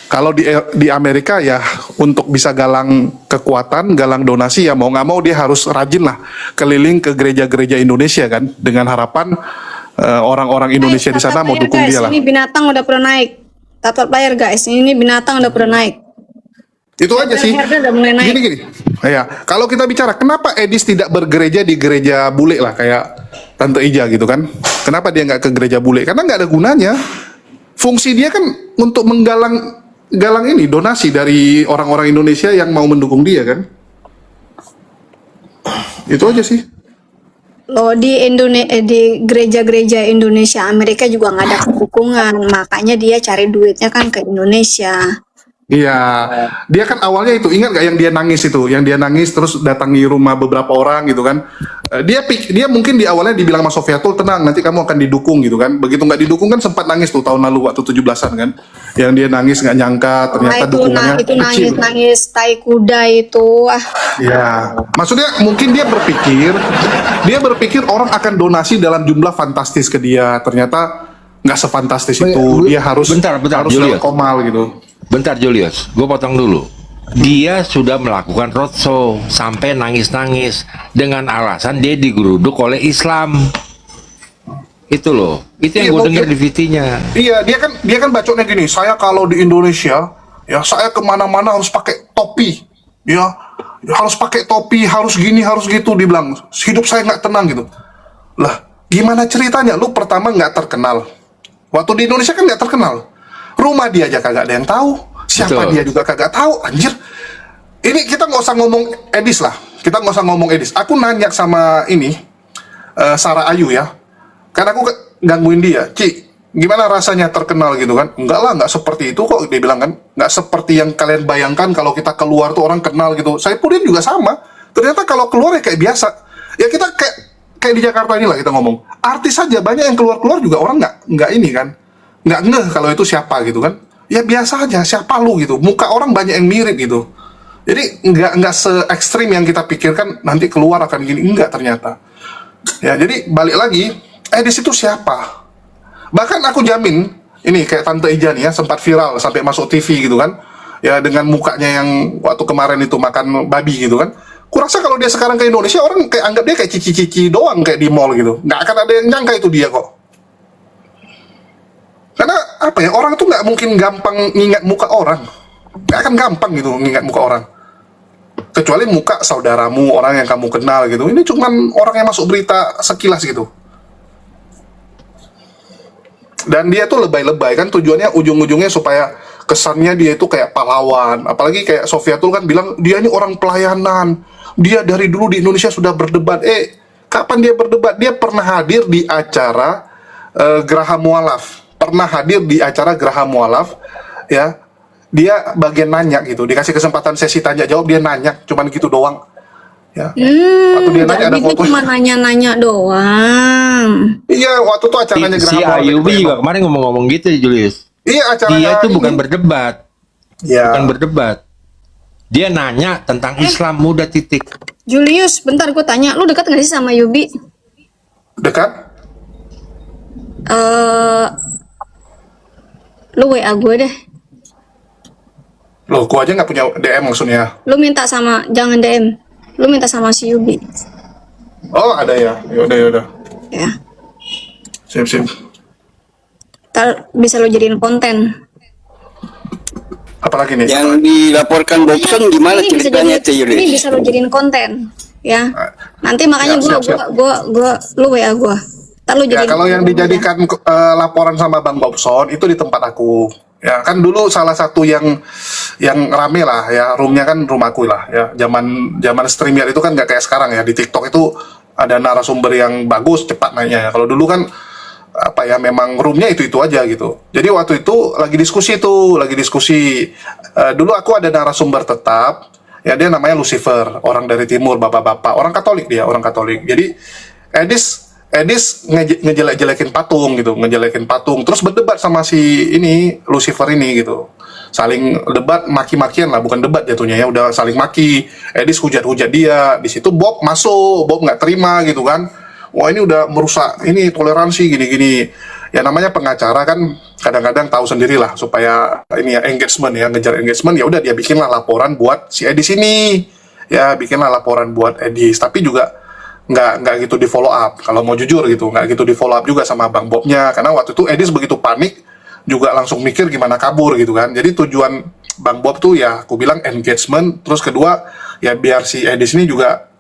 Kalau di Amerika ya untuk bisa galang kekuatan, galang donasi ya mau nggak mau dia harus rajin lah keliling ke gereja-gereja Indonesia kan, dengan harapan orang-orang Indonesia di sana mau dukung dia lah. Ini binatang udah pernah naik. Tatot bayar guys, ini binatang udah pernah naik. Itu aja sih. Gini. Ya, kalau kita bicara kenapa Edis tidak bergereja di gereja bule lah kayak Tante Ija gitu kan? Kenapa dia nggak ke gereja bule? Karena nggak ada gunanya. Fungsi dia kan untuk menggalang ini donasi dari orang-orang Indonesia yang mau mendukung dia kan? Itu aja sih. Loh di gereja-gereja Indonesia Amerika juga nggak ada kedukungan, makanya dia cari duitnya kan ke Indonesia. Iya, dia kan awalnya itu ingat gak yang dia nangis itu, yang dia nangis terus datangi rumah beberapa orang gitu kan. Dia mungkin di awalnya dibilang sama Sofiatul tenang, nanti kamu akan didukung gitu kan. Begitu nggak didukung kan sempat nangis tuh tahun lalu waktu 17-an kan, yang dia nangis nggak nyangka ternyata Nah, itu dukungannya itu kecil. nangis tai kuda itu. Ya, maksudnya mungkin dia berpikir orang akan donasi dalam jumlah fantastis ke dia. Ternyata nggak sefantastis itu. Dia harus Bentar, harus Julius. lewat Komal gitu. Bentar Julius, gue potong dulu. Dia sudah melakukan roadshow sampai nangis-nangis dengan alasan dia digeruduk oleh Islam. Itu loh, itu yang Iya, gue oke. dengar di VT-nya. Iya, dia kan bacotnya gini. Saya kalau di Indonesia, ya saya kemana-mana harus pakai topi. Ya, harus pakai topi, harus gini, harus gitu. Dibilang hidup saya nggak tenang gitu. Lah, gimana ceritanya? Lu pertama nggak terkenal. Waktu di Indonesia kan nggak terkenal. Rumah dia aja kagak ada yang tahu. Siapa Betul. dia juga kagak tahu. Anjir. Ini kita nggak usah ngomong Edis lah. Kita nggak usah ngomong Edis. Aku nanya sama ini Sarah Ayu ya. Karena aku gangguin dia. Ci, gimana rasanya terkenal gitu kan? Enggak lah, nggak seperti itu kok. Dia bilang kan, nggak seperti yang kalian bayangkan kalau kita keluar tuh orang kenal gitu. Saya pun juga sama. Ternyata kalau keluar ya kayak biasa. Ya kita kayak di Jakarta ini lah kita ngomong. Artis saja banyak yang keluar juga orang nggak ini kan, nggak ngeh kalau itu siapa gitu kan. Ya biasa aja, siapa lu gitu. Muka orang banyak yang mirip gitu. Jadi nggak se ekstrim yang kita pikirkan nanti keluar akan gini, enggak ternyata. Ya jadi balik lagi, di situ siapa? Bahkan aku jamin, ini kayak Tante Ija nih ya, sempat viral sampai masuk TV gitu kan. Ya dengan mukanya yang waktu kemarin itu makan babi gitu kan. Kurasa kalau dia sekarang ke Indonesia, orang kayak anggap dia kayak cici-cici doang kayak di mall gitu. Nggak akan ada yang nyangka itu dia kok. Karena apa ya, orang tuh nggak mungkin gampang ngingat muka orang. Nggak akan gampang gitu ngingat muka orang. Kecuali muka saudaramu, orang yang kamu kenal gitu. Ini cuman orang yang masuk berita sekilas gitu. Dan dia tuh lebay-lebay kan, tujuannya ujung-ujungnya supaya kesannya dia itu kayak pahlawan. Apalagi kayak Sofiatul kan bilang dia ini orang pelayanan. Dia dari dulu di Indonesia sudah berdebat. Kapan dia berdebat? Dia pernah hadir di acara Geraha Mualaf. Pernah hadir di acara Geraha Mualaf ya. Dia bagian nanya gitu, dikasih kesempatan sesi tanya jawab, dia nanya, cuman gitu doang. Ya. Waktu dia nanya ada Jadi dia foto. cuma nanya-nanya doang. Iya, waktu itu acaranya Si Geraha Mualaf. Ayubi juga kemarin ngomong-ngomong gitu Julius. Iya, acaranya Dia itu ini. bukan berdebat, Ya. bukan berdebat. Dia nanya tentang Islam, udah titik. Julius, bentar gue tanya, lu dekat nggak sih sama Yubi? Dekat? Lu WA gue deh. Loh, gua aja nggak punya DM maksudnya. Lu minta sama, jangan DM. Lu minta sama si Yubi. Oh, ada ya. Yaudah. Ya. Sip. Ntar bisa lu jadiin konten. Apalagi nih? Yang dilaporkan Bobson gimana Ini bisa ceritanya jadi- Teh Ini Yulis? bisa lu jadiin konten. Ya. Nanti makanya Ya, siap. gua lu WA gua. Ntar lu Ya, jadiin kalau yang konten aja. dijadikan laporan sama Bang Bobson itu di tempat aku. Ya, kan dulu salah satu yang rame lah ya, roomnya kan rumahku lah ya. Zaman StreamYard itu kan nggak kayak sekarang ya. Di TikTok itu ada narasumber yang bagus, cepat naiknya ya. Kalau dulu kan apa ya, memang roomnya itu aja gitu. Jadi waktu itu lagi diskusi. Dulu aku ada narasumber tetap, ya dia namanya Lucifer, orang dari timur, bapak-bapak, orang Katolik dia, orang Katolik. Jadi Edis ngejelek-jelekin patung, terus berdebat sama si ini Lucifer ini gitu. Saling debat, maki-makian lah, bukan debat jatuhnya ya, udah saling maki. Edis hujat-hujat dia. Di situ Bob masuk, Bob nggak terima gitu kan. Wah, ini udah merusak ini toleransi gini-gini. Ya namanya pengacara kan kadang-kadang tahu sendirilah, supaya ini ya engagement ya, ngejar engagement, ya udah dia bikinlah laporan buat si Edis ini. Ya bikinlah laporan buat Edis, tapi juga nggak gitu di follow up. Kalau mau jujur gitu, nggak gitu di follow up juga sama Bang Bobnya, karena waktu itu Edis begitu panik juga langsung mikir gimana kabur gitu kan. Jadi tujuan Bang Bob tuh ya aku bilang engagement, terus kedua ya biar si Edis ini juga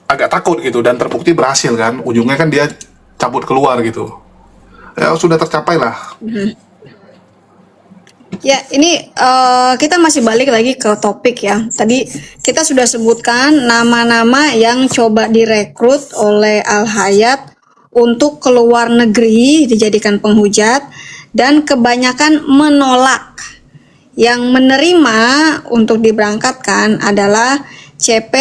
agak takut gitu, dan terbukti berhasil kan, ujungnya kan dia cabut keluar gitu. Ya sudah tercapai lah. Ya, ini kita masih balik lagi ke topik ya. Tadi kita sudah sebutkan nama-nama yang coba direkrut oleh Al Hayat untuk keluar negeri dijadikan penghujat, dan kebanyakan menolak. Yang menerima untuk diberangkatkan adalah CP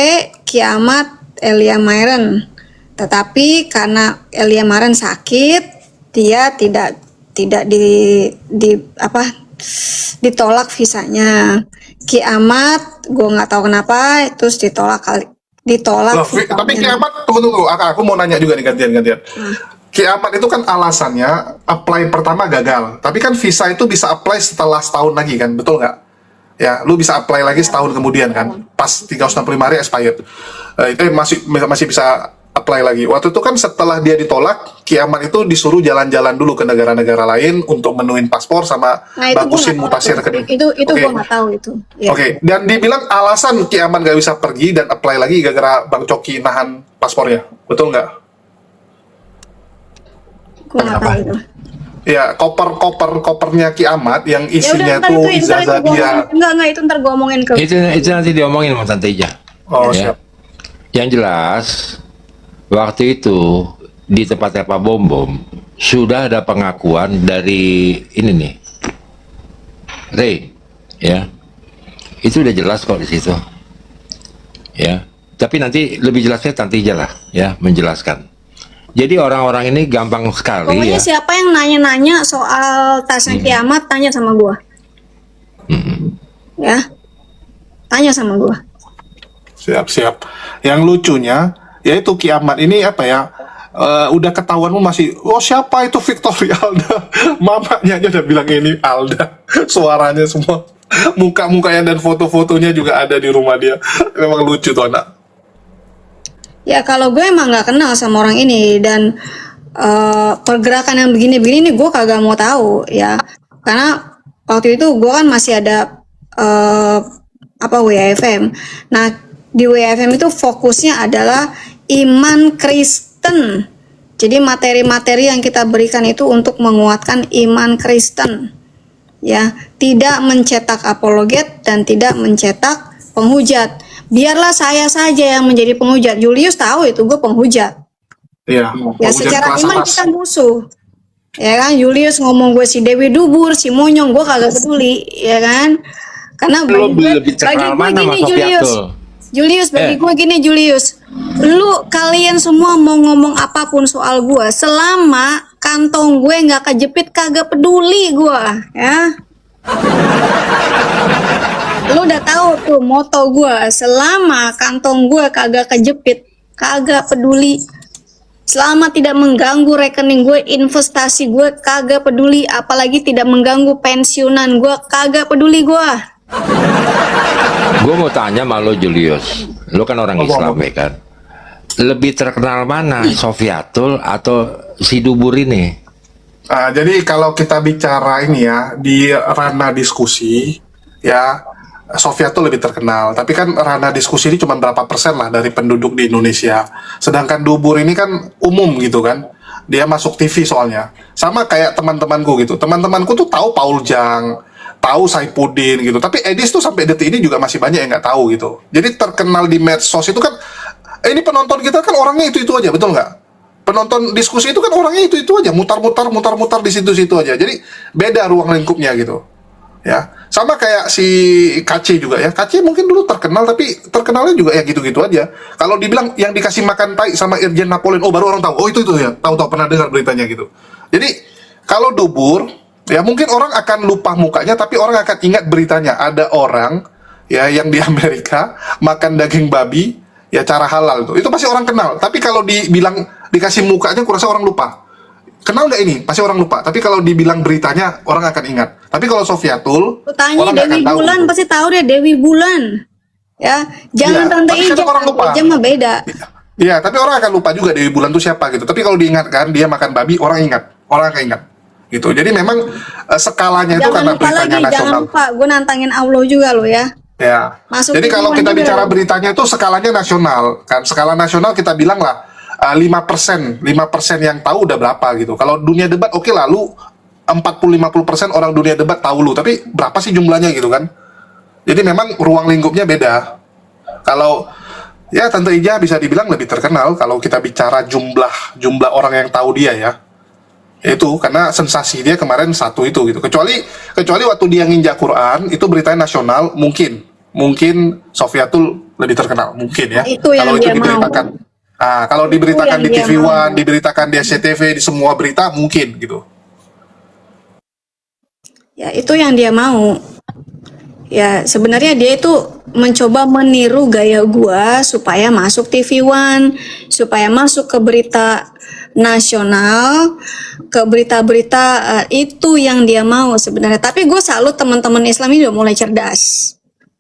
Kiamat Elia Mairen. Tetapi karena Elia Mairen sakit, dia tidak ditolak visanya. Kiamat, gue nggak tahu kenapa, terus ditolak Loh, tapi visanya. Kiamat, tunggu, aku mau nanya juga nih gantian. Kiamat itu kan alasannya apply pertama gagal, tapi kan visa itu bisa apply setelah setahun lagi kan, betul nggak? Ya, lu bisa apply lagi setahun kemudian kan, pas 365 hari expired. Itu masih bisa apply lagi. Waktu itu kan setelah dia ditolak, Kiamat itu disuruh jalan-jalan dulu ke negara-negara lain untuk menuin paspor sama Nah, itu gue bagusin nggak tahu mutasi tuh. rekening. Itu Oke. gue nggak tahu itu. Ya. Oke, dan dibilang alasan Kiamat gak bisa pergi dan apply lagi gara-gara Bang Coki nahan paspornya, betul nggak? Gue nggak tahu itu. Ya, kopernya Kiamat yang Ya udah, isinya ntar tuh itu ijazah gua dia. omongin. Enggak, itu ntar gue omongin ke. Itu nanti diomongin sama Tante Ija. Oh, Ya. siap. Yang jelas, waktu itu di tempatnya Pak Bom sudah ada pengakuan dari ini nih, Ray, ya, itu udah jelas kok di situ, ya. Tapi nanti lebih jelasnya Tante Ija lah, ya, menjelaskan. Jadi orang-orang ini gampang sekali Pokoknya ya. siapa yang nanya-nanya soal tasnya Kiamat, tanya sama gue. Ya, tanya sama gue. Siap. Yang lucunya, yaitu Kiamat ini apa ya? Udah ketahuan masih, oh siapa itu Victoria Alda? Mamanya aja udah bilang ini Alda. Suaranya semua, muka-mukanya dan foto-fotonya juga ada di rumah dia. Memang lucu tuh anak. Ya kalau gue emang nggak kenal sama orang ini dan pergerakan yang begini-begini nih gue kagak mau tahu ya. Karena waktu itu gue kan masih ada WAFM. Nah di WAFM itu fokusnya adalah iman Kristen. Jadi materi-materi yang kita berikan itu untuk menguatkan iman Kristen. Ya, tidak mencetak apologet dan tidak mencetak penghujat. Biarlah saya saja yang menjadi penghujat. Julius tahu itu gue penghujat. Iya. Ya secara iman kita musuh. Ya kan, Julius ngomong gue si Dewi Dubur, si Monyong, gue kagak peduli, ya kan? Karena Lu bagi lebih terkenal mana gue sama gini Julius. Sofiatul? Julius, bagi gue gini Julius. Lu kalian semua mau ngomong apapun soal gue, selama kantong gue nggak kejepit kagak peduli gue, ya. Lu udah tahu tuh moto gue, selama kantong gue kagak kejepit, kagak peduli. Selama tidak mengganggu rekening gue, investasi gue, kagak peduli. Apalagi tidak mengganggu pensiunan gue, kagak peduli gue. Gue mau tanya sama lo Julius, lo kan orang Islam ya kan? Lebih terkenal mana, Sofiatul atau si Dubur ini? Jadi kalau kita bicara ini ya, di ranah diskusi, ya, Sofia tuh lebih terkenal. Tapi kan ranah diskusi ini cuma berapa persen lah dari penduduk di Indonesia. Sedangkan Dubur ini kan umum gitu kan. Dia masuk TV soalnya. Sama kayak teman-temanku gitu. Teman-temanku tuh tahu Paul Jang, tahu Saipudin gitu. Tapi Edis tuh sampai detik ini juga masih banyak yang nggak tahu gitu. Jadi terkenal di medsos itu kan, ini penonton kita kan orangnya itu-itu aja, betul nggak? Penonton diskusi itu kan orangnya itu aja, mutar-mutar di situ-situ aja. Jadi beda ruang lingkupnya gitu. Ya, sama kayak si KC juga ya. KC mungkin dulu terkenal tapi terkenalnya juga ya gitu-gitu aja. Kalau dibilang yang dikasih makan tai sama Irjen Napoleon, oh baru orang tahu. Oh itu ya, tahu pernah dengar beritanya gitu. Jadi kalau Dubur ya mungkin orang akan lupa mukanya tapi orang akan ingat beritanya. Ada orang ya yang di Amerika makan daging babi ya cara halal tuh. Itu pasti orang kenal. Tapi kalau dibilang dikasih mukanya kurasa orang lupa. Kenal nggak ini? Pasti orang lupa. Tapi kalau dibilang beritanya orang akan ingat. Tapi kalau Sofiatul, Lu tanya orang nggak Dewi akan tahu. Bulan pasti tahu deh Dewi Bulan. Ya, jangan Iya, Tante tapi kan Ija. orang lupa. Ija mah beda. Iya, tapi orang akan lupa juga Dewi Bulan itu siapa gitu. Tapi kalau diingatkan dia makan babi, orang ingat. Orang akan ingat. Gitu. Jadi memang skalanya itu Jangan karena lupa beritanya lagi, jangan nasional. lupa. Gue nantangin Allah juga lo ya. Ya. Masuk Jadi TV kalau One kita juga bicara loh. beritanya itu skalanya nasional kan. Skala nasional kita bilang lah 5% yang tahu udah berapa gitu. Kalau dunia debat oke lah lu 40-50% orang dunia debat tahu lu, tapi berapa sih jumlahnya gitu kan? Jadi memang ruang lingkupnya beda. Kalau ya Tante Ija bisa dibilang lebih terkenal kalau kita bicara jumlah orang yang tahu dia ya. Itu karena sensasi dia kemarin satu itu gitu. Kecuali waktu dia nginjak Quran itu beritanya nasional, mungkin Sofiatul lebih terkenal mungkin ya. Nah, itu yang Kalau itu dia mau. diberitakan. Nah, kalau diberitakan yang di dia TV One, diberitakan di SCTV, di semua berita mungkin gitu. Ya, itu yang dia mau. Ya, sebenarnya dia itu mencoba meniru gaya gua supaya masuk TV One, supaya masuk ke berita nasional, ke berita-berita itu yang dia mau sebenarnya. Tapi gue salut teman-teman Islam ini udah mulai cerdas.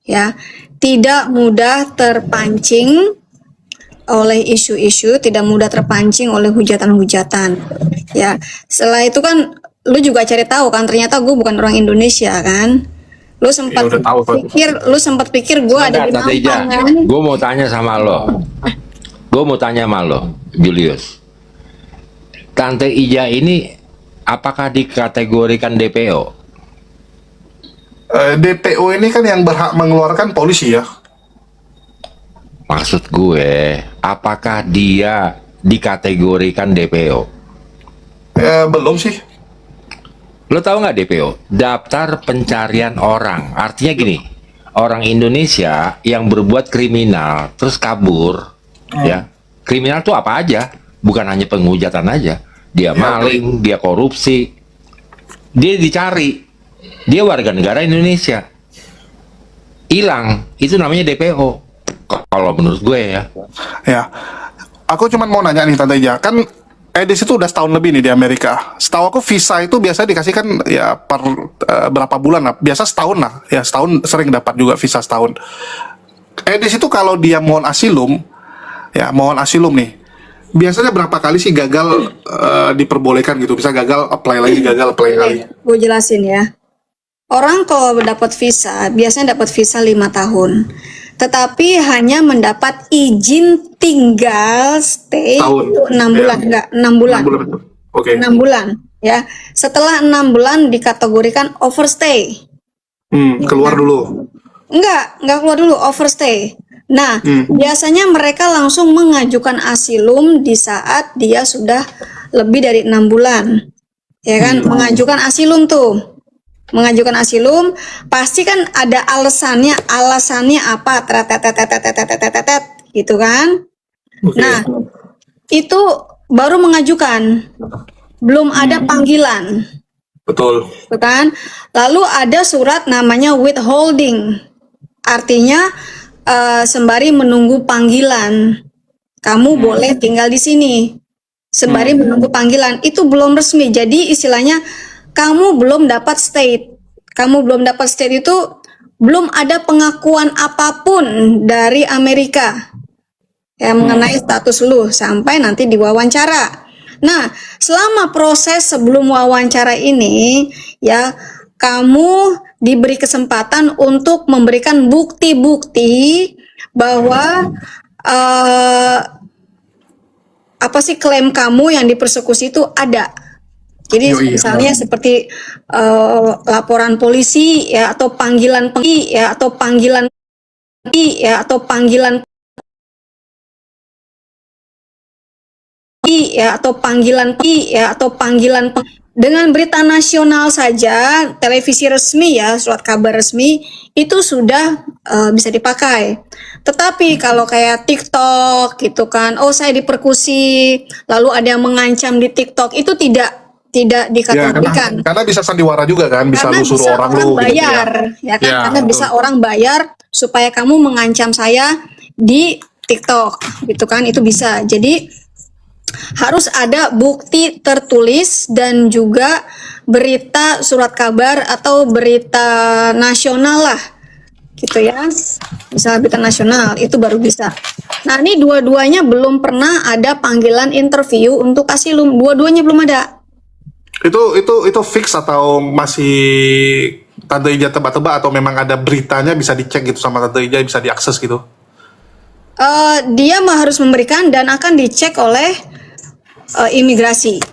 Ya, tidak mudah terpancing oleh isu-isu, tidak mudah terpancing oleh hujatan-hujatan. Ya, setelah itu kan lu juga cari tahu kan ternyata gue bukan orang Indonesia kan. Lu sempat Ya, udah tahu, Pak. pikir gue ada di Tante Ija, Mampang kan. gue mau tanya sama lo. Julius. Tante Ija ini apakah dikategorikan DPO? DPO ini kan yang berhak mengeluarkan polisi ya. Maksud gue, apakah dia dikategorikan DPO? Belum sih. Lo tahu nggak DPO? Daftar pencarian orang. Artinya gini, orang Indonesia yang berbuat kriminal terus kabur, ya. Kriminal tuh apa aja? Bukan hanya penghujatan aja. Dia maling, dia korupsi, dia dicari. Dia warga negara Indonesia. Hilang, itu namanya DPO. Kalau menurut gue ya. Ya. Aku cuma mau nanya nih Tante Ija, kan Edis itu udah setahun lebih nih di Amerika. Setahu aku visa itu biasa dikasihkan ya per berapa bulan lah. Biasa setahun lah. Ya setahun sering dapat juga visa setahun. Edis itu kalau dia mohon asilum, ya mohon asilum nih. Biasanya berapa kali sih gagal diperbolehkan gitu? Bisa gagal apply lagi, gagal apply lagi. Gue jelasin ya. Orang kalau dapat visa, biasanya dapat visa 5 tahun. Tetapi hanya mendapat izin tinggal stay Tahun. itu 6 bulan, Ya. enggak, 6 bulan. 6 bulan betul. Oke. 6 bulan, ya. Setelah 6 bulan dikategorikan overstay. Keluar dulu. Enggak keluar dulu, overstay. Nah, biasanya mereka langsung mengajukan asilum di saat dia sudah lebih dari 6 bulan. Ya kan, mengajukan asilum tuh. Mengajukan asilum pasti kan ada alasannya apa tetetetetetetetetet gitu kan. Nah, itu baru mengajukan, belum ada panggilan. Betul. Gitu kan? Lalu ada surat namanya withholding, artinya sembari menunggu panggilan, kamu boleh tinggal di sini. Sembari menunggu panggilan, itu belum resmi. Jadi istilahnya kamu belum dapat state. Kamu belum dapat state itu belum ada pengakuan apapun dari Amerika ya mengenai status lu sampai nanti diwawancara. Nah, selama proses sebelum wawancara ini ya kamu diberi kesempatan untuk memberikan bukti-bukti bahwa apa sih klaim kamu yang dipersekusi itu ada. Jadi misalnya seperti laporan polisi ya atau panggilan dengan berita nasional saja, televisi resmi ya, surat kabar resmi itu sudah bisa dipakai. Tetapi kalau kayak TikTok gitu kan, oh saya diperkusi, lalu ada yang mengancam di TikTok, itu tidak Ya, dikategorikan. karena bisa sandiwara juga kan, bisa Karena lu suruh bisa orang orang lu gitu bayar, ya kan? Ya, Karena betul. bisa orang bayar supaya kamu mengancam saya di TikTok, gitu kan? Itu bisa. Jadi harus ada bukti tertulis dan juga berita surat kabar atau berita nasional lah, gitu ya. Misalnya berita nasional itu baru bisa. Nah, ini dua-duanya belum pernah ada panggilan interview untuk asilum. Dua-duanya belum ada. Itu fix atau masih Tante Ija tebak-tebak atau memang ada beritanya bisa dicek gitu sama Tante Ija, bisa diakses gitu? Dia harus memberikan dan akan dicek oleh imigrasi.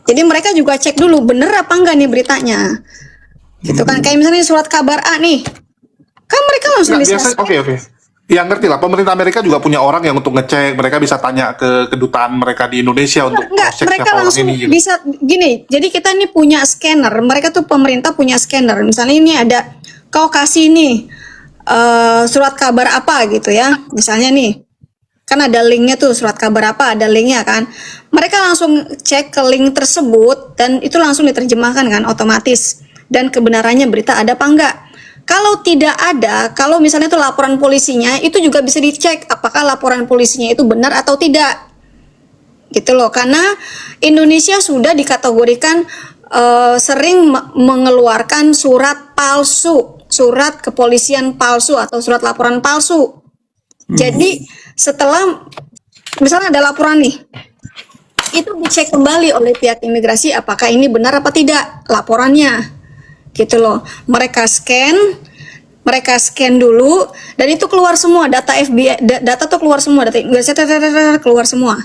Jadi mereka juga cek dulu bener apa enggak nih beritanya. Gitu kan, kayak misalnya surat kabar A nih. Kan mereka langsung Nggak, bisa biasa, oke. Ya ngerti lah, pemerintah Amerika juga punya orang yang untuk ngecek, mereka bisa tanya ke kedutaan mereka di Indonesia untuk Enggak, cross-check mereka siapa orang langsung ini gitu. bisa gini. Jadi kita nih punya scanner. Mereka tuh pemerintah punya scanner. Misalnya ini ada kau kasih nih surat kabar apa gitu ya. Misalnya nih, kan ada linknya tuh surat kabar apa, ada linknya kan. Mereka langsung cek ke link tersebut dan itu langsung diterjemahkan kan otomatis. Dan kebenarannya berita ada apa enggak. Kalau tidak ada, kalau misalnya itu laporan polisinya, itu juga bisa dicek apakah laporan polisinya itu benar atau tidak. Gitu loh, karena Indonesia sudah dikategorikan sering mengeluarkan surat palsu, surat kepolisian palsu atau surat laporan palsu. Jadi setelah misalnya ada laporan nih, itu dicek kembali oleh pihak imigrasi apakah ini benar apa tidak laporannya. Gitu loh, mereka scan dulu dan itu keluar semua data FBI, data tuh keluar semua, data keluar semua.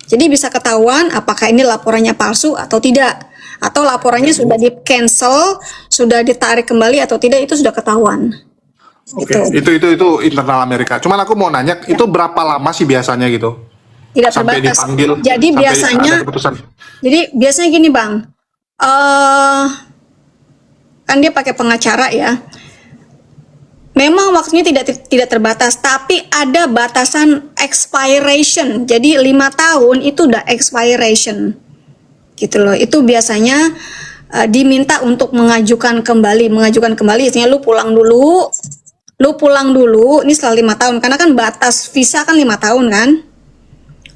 Jadi bisa ketahuan apakah ini laporannya palsu atau tidak, atau laporannya sudah di cancel, sudah ditarik kembali atau tidak, itu sudah ketahuan. Oke, Gitu. itu internal Amerika. Cuman aku mau nanya, itu berapa lama sih biasanya gitu? Tidak Sampai terbatas. dipanggil, Jadi sampai biasanya, ada keputusan. jadi biasanya gini bang, kan dia pakai pengacara ya. Memang waktunya tidak terbatas, tapi ada batasan expiration. Jadi 5 tahun itu udah expiration, gitu loh. Itu biasanya diminta untuk mengajukan kembali. Artinya lu pulang dulu. Ini setelah 5 tahun, karena kan batas visa kan 5 tahun kan.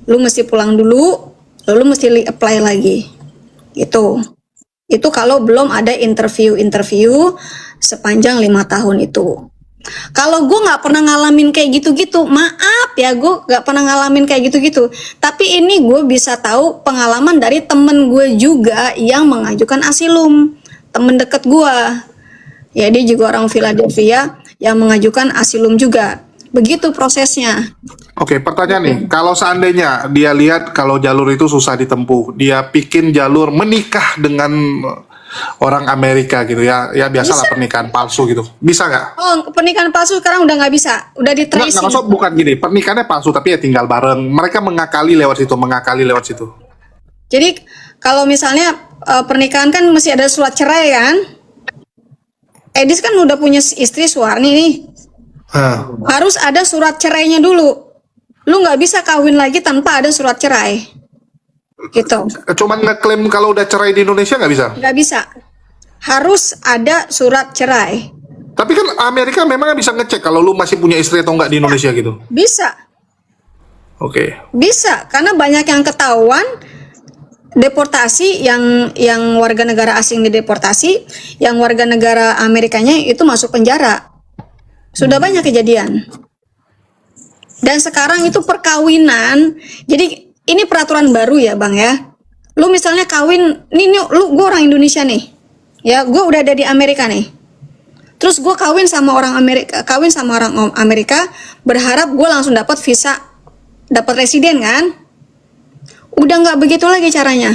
Lu mesti pulang dulu, lalu mesti apply lagi, gitu. Itu kalau belum ada interview sepanjang 5 tahun itu. Kalau gue nggak pernah ngalamin kayak gitu-gitu, maaf ya, gue nggak pernah ngalamin kayak gitu-gitu. Tapi ini gue bisa tahu pengalaman dari temen gue juga yang mengajukan asilum, temen deket gue. Ya dia juga orang Philadelphia yang mengajukan asilum juga. Begitu prosesnya. Oke, pertanyaan nih, kalau seandainya dia lihat kalau jalur itu susah ditempuh, dia bikin jalur menikah dengan orang Amerika gitu ya, biasalah pernikahan palsu gitu, bisa nggak? Oh, pernikahan palsu sekarang udah nggak bisa, udah di Nggak, tracing. maksud bukan gini, pernikahannya palsu tapi ya tinggal bareng, mereka mengakali lewat situ. Jadi kalau misalnya pernikahan kan mesti ada surat cerai kan? Edis kan udah punya istri Suwarni nih. Harus ada surat cerainya dulu. Lu nggak bisa kawin lagi tanpa ada surat cerai. Gitu. Cuman ngeklaim kalau udah cerai di Indonesia nggak bisa? Nggak bisa. Harus ada surat cerai. Tapi kan Amerika memang bisa ngecek kalau lu masih punya istri atau nggak di Indonesia gitu. Bisa. Oke. Bisa, karena banyak yang ketahuan deportasi, yang warga negara asing dideportasi, yang warga negara Amerikanya itu masuk penjara. Sudah banyak kejadian. Dan sekarang itu perkawinan. Jadi ini peraturan baru ya, Bang ya. Lu misalnya kawin, gue orang Indonesia nih. Ya, gue udah ada di Amerika nih. Terus gue kawin sama orang Amerika, berharap gue langsung dapat visa, dapat residen kan? Udah nggak begitu lagi caranya.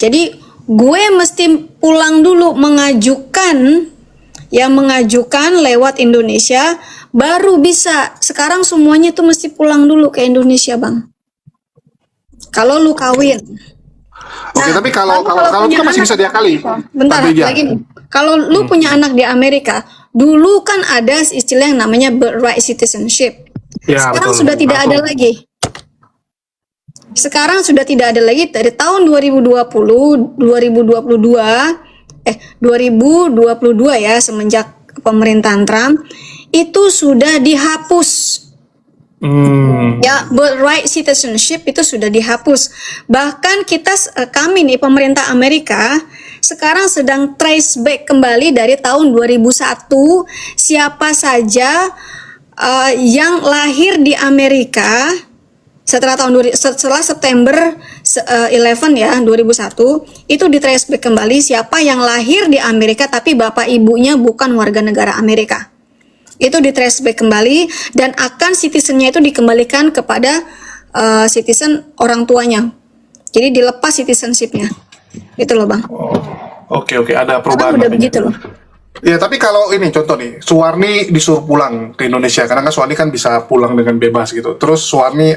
Jadi gue mesti pulang dulu mengajukan lewat Indonesia, baru bisa. Sekarang semuanya tuh mesti pulang dulu ke Indonesia, Bang. Kalau lu kawin. Oke, tapi kalau itu kan masih bisa diakali. Bentar, Tapi lagi nih. Kalau lu punya anak di Amerika, dulu kan ada istilah yang namanya birthright citizenship. Sekarang sudah tidak ada lagi. Sekarang sudah tidak ada lagi dari tahun 2022 ya, semenjak pemerintahan Trump itu sudah dihapus. Ya, birthright citizenship itu sudah dihapus. Bahkan kami nih pemerintah Amerika sekarang sedang trace back kembali dari tahun 2001 siapa saja yang lahir di Amerika setelah September 11 ya 2001 itu di trace back kembali siapa yang lahir di Amerika tapi bapak ibunya bukan warga negara Amerika. Itu di trace back kembali dan akan citizennya itu dikembalikan kepada citizen orang tuanya. Jadi dilepas citizenshipnya. Itu loh, Bang. Oke, ada Sekarang perubahan. udah begitu loh. Ya, tapi kalau ini contoh nih, Suwarni disuruh pulang ke Indonesia, karena kan Suwarni kan bisa pulang dengan bebas gitu. Terus Suwarni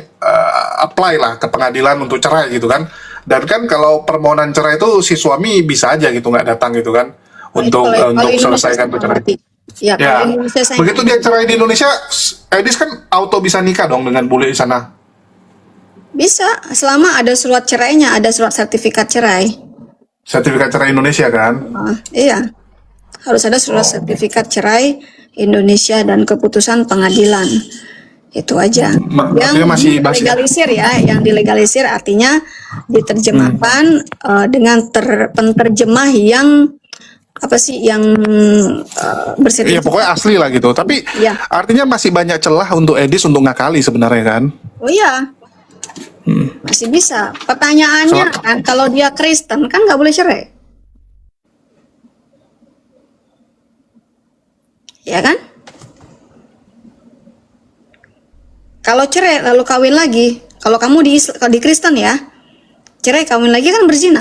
apply lah ke pengadilan untuk cerai gitu kan. Dan kan kalau permohonan cerai itu si suami bisa aja gitu nggak datang gitu kan untuk Kalau Indonesia selesaikan sama tuh cerai. berarti. Ya, Ya, kalau Indonesia saya begitu dia cerai di Indonesia, Edis kan auto bisa nikah dong dengan bule di sana. bisa selama ada surat cerainya, ada surat sertifikat cerai. Sertifikat cerai Indonesia kan. Iya, harus ada surat sertifikat cerai Indonesia dan keputusan pengadilan. Itu aja. Artinya masih basi ya? Dilegalisir ya, yang dilegalisir artinya diterjemahkan dengan penterjemah yang apa sih yang Iya, bersertifikat. pokoknya asli lah gitu. Tapi Iya. artinya masih banyak celah untuk Edis untuk ngakali sebenarnya kan. Oh iya, masih bisa. Pertanyaannya kan, kalau dia Kristen kan nggak boleh cerai, ya kan? Kalau cerai lalu kawin lagi, kalau kamu kalau di Kristen ya, cerai kawin lagi kan berzina,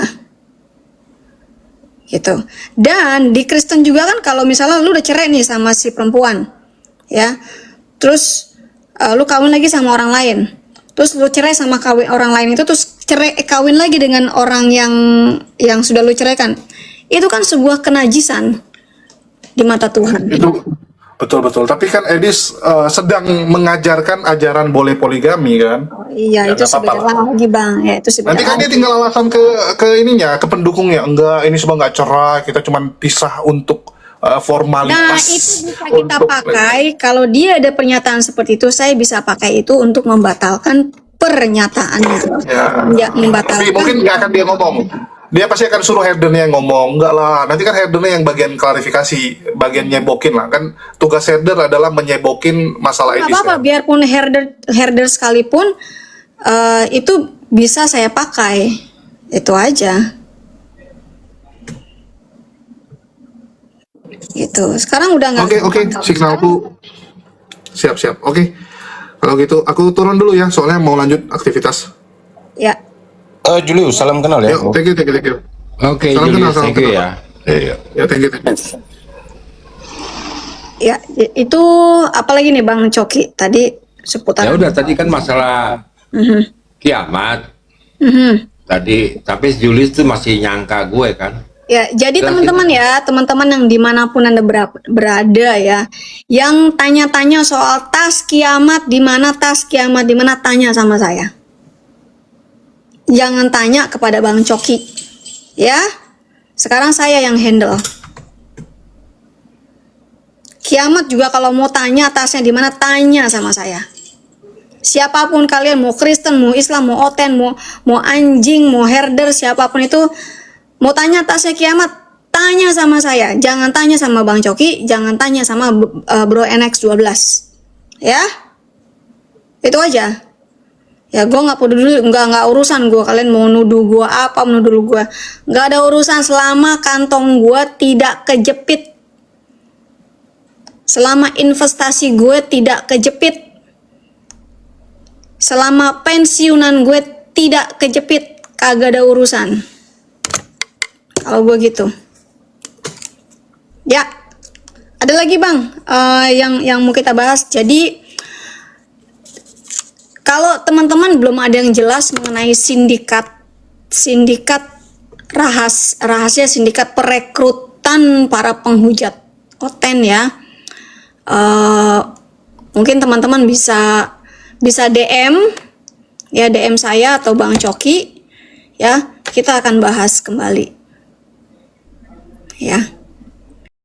gitu. Dan di Kristen juga kan kalau misalnya lu udah cerai nih sama si perempuan, ya, terus lu kawin lagi sama orang lain, terus lu cerai sama orang lain itu, terus kawin lagi dengan orang yang sudah lu ceraikan, itu kan sebuah kenajisan di mata Tuhan. Itu betul-betul. Tapi kan Edis sedang mengajarkan ajaran boleh poligami kan. Oh, iya, Ya, itu nggak apa-apa sebenarnya lagi bang, ya itu Nanti sebenarnya. kan dia tinggal alasan ke ininya, ke pendukungnya. Enggak, ini semua nggak cerai, kita cuma pisah untuk formalitas. Nah, itu bisa kita untuk- pakai kalau dia ada pernyataan seperti itu, saya bisa pakai itu untuk membatalkan pernyataannya. Ya, Tapi membatalkan. mungkin nggak akan dia ngomong. Dia pasti akan suruh herdernya yang ngomong. Enggak lah, nanti kan herdernya yang bagian klarifikasi, bagian nyebokin lah. Kan tugas herder adalah menyebokin masalah Nggak Edis apa-apa, kan. biarpun herder sekalipun itu bisa saya pakai. Itu aja. Gitu. Sekarang udah nggak. Oke, signalku siap-siap. Oke. Kalau gitu aku turun dulu ya, soalnya mau lanjut aktivitas. Ya. Julius, salam kenal ya. Yuk, thank you. Oke, Salam Julius, kenal, salam thank you kenal. ya. Iya. Ya, thank you. Ya, itu apalagi nih Bang Coki tadi seputar. Ya udah, tadi kan masalah kiamat. Tadi, tapi Julius tuh masih nyangka gue kan. Ya, jadi Jelasin. teman-teman yang dimanapun Anda berada ya, yang tanya-tanya soal tas kiamat di mana, tanya sama saya. Jangan tanya kepada Bang Coki, ya. Sekarang saya yang handle. Kiamat juga kalau mau tanya tasnya di mana, tanya sama saya. Siapapun kalian, mau Kristen, mau Islam, mau Oten, mau anjing, mau herder, siapapun itu, mau tanya tasnya kiamat, tanya sama saya. Jangan tanya sama Bang Coki, jangan tanya sama Bro NX12. Ya? Itu aja. Ya gue nggak peduli, nggak urusan gue kalian mau nuduh gue apa, menuduh gue, nggak ada urusan selama kantong gue tidak kejepit, selama investasi gue tidak kejepit, selama pensiunan gue tidak kejepit, kagak ada urusan. Kalau gue gitu. Ya, ada lagi bang yang mau kita bahas. Jadi kalau teman-teman belum ada yang jelas mengenai rahasia sindikat perekrutan para penghujat Oten ya, mungkin teman-teman bisa DM ya, DM saya atau Bang Coki ya, kita akan bahas kembali ya.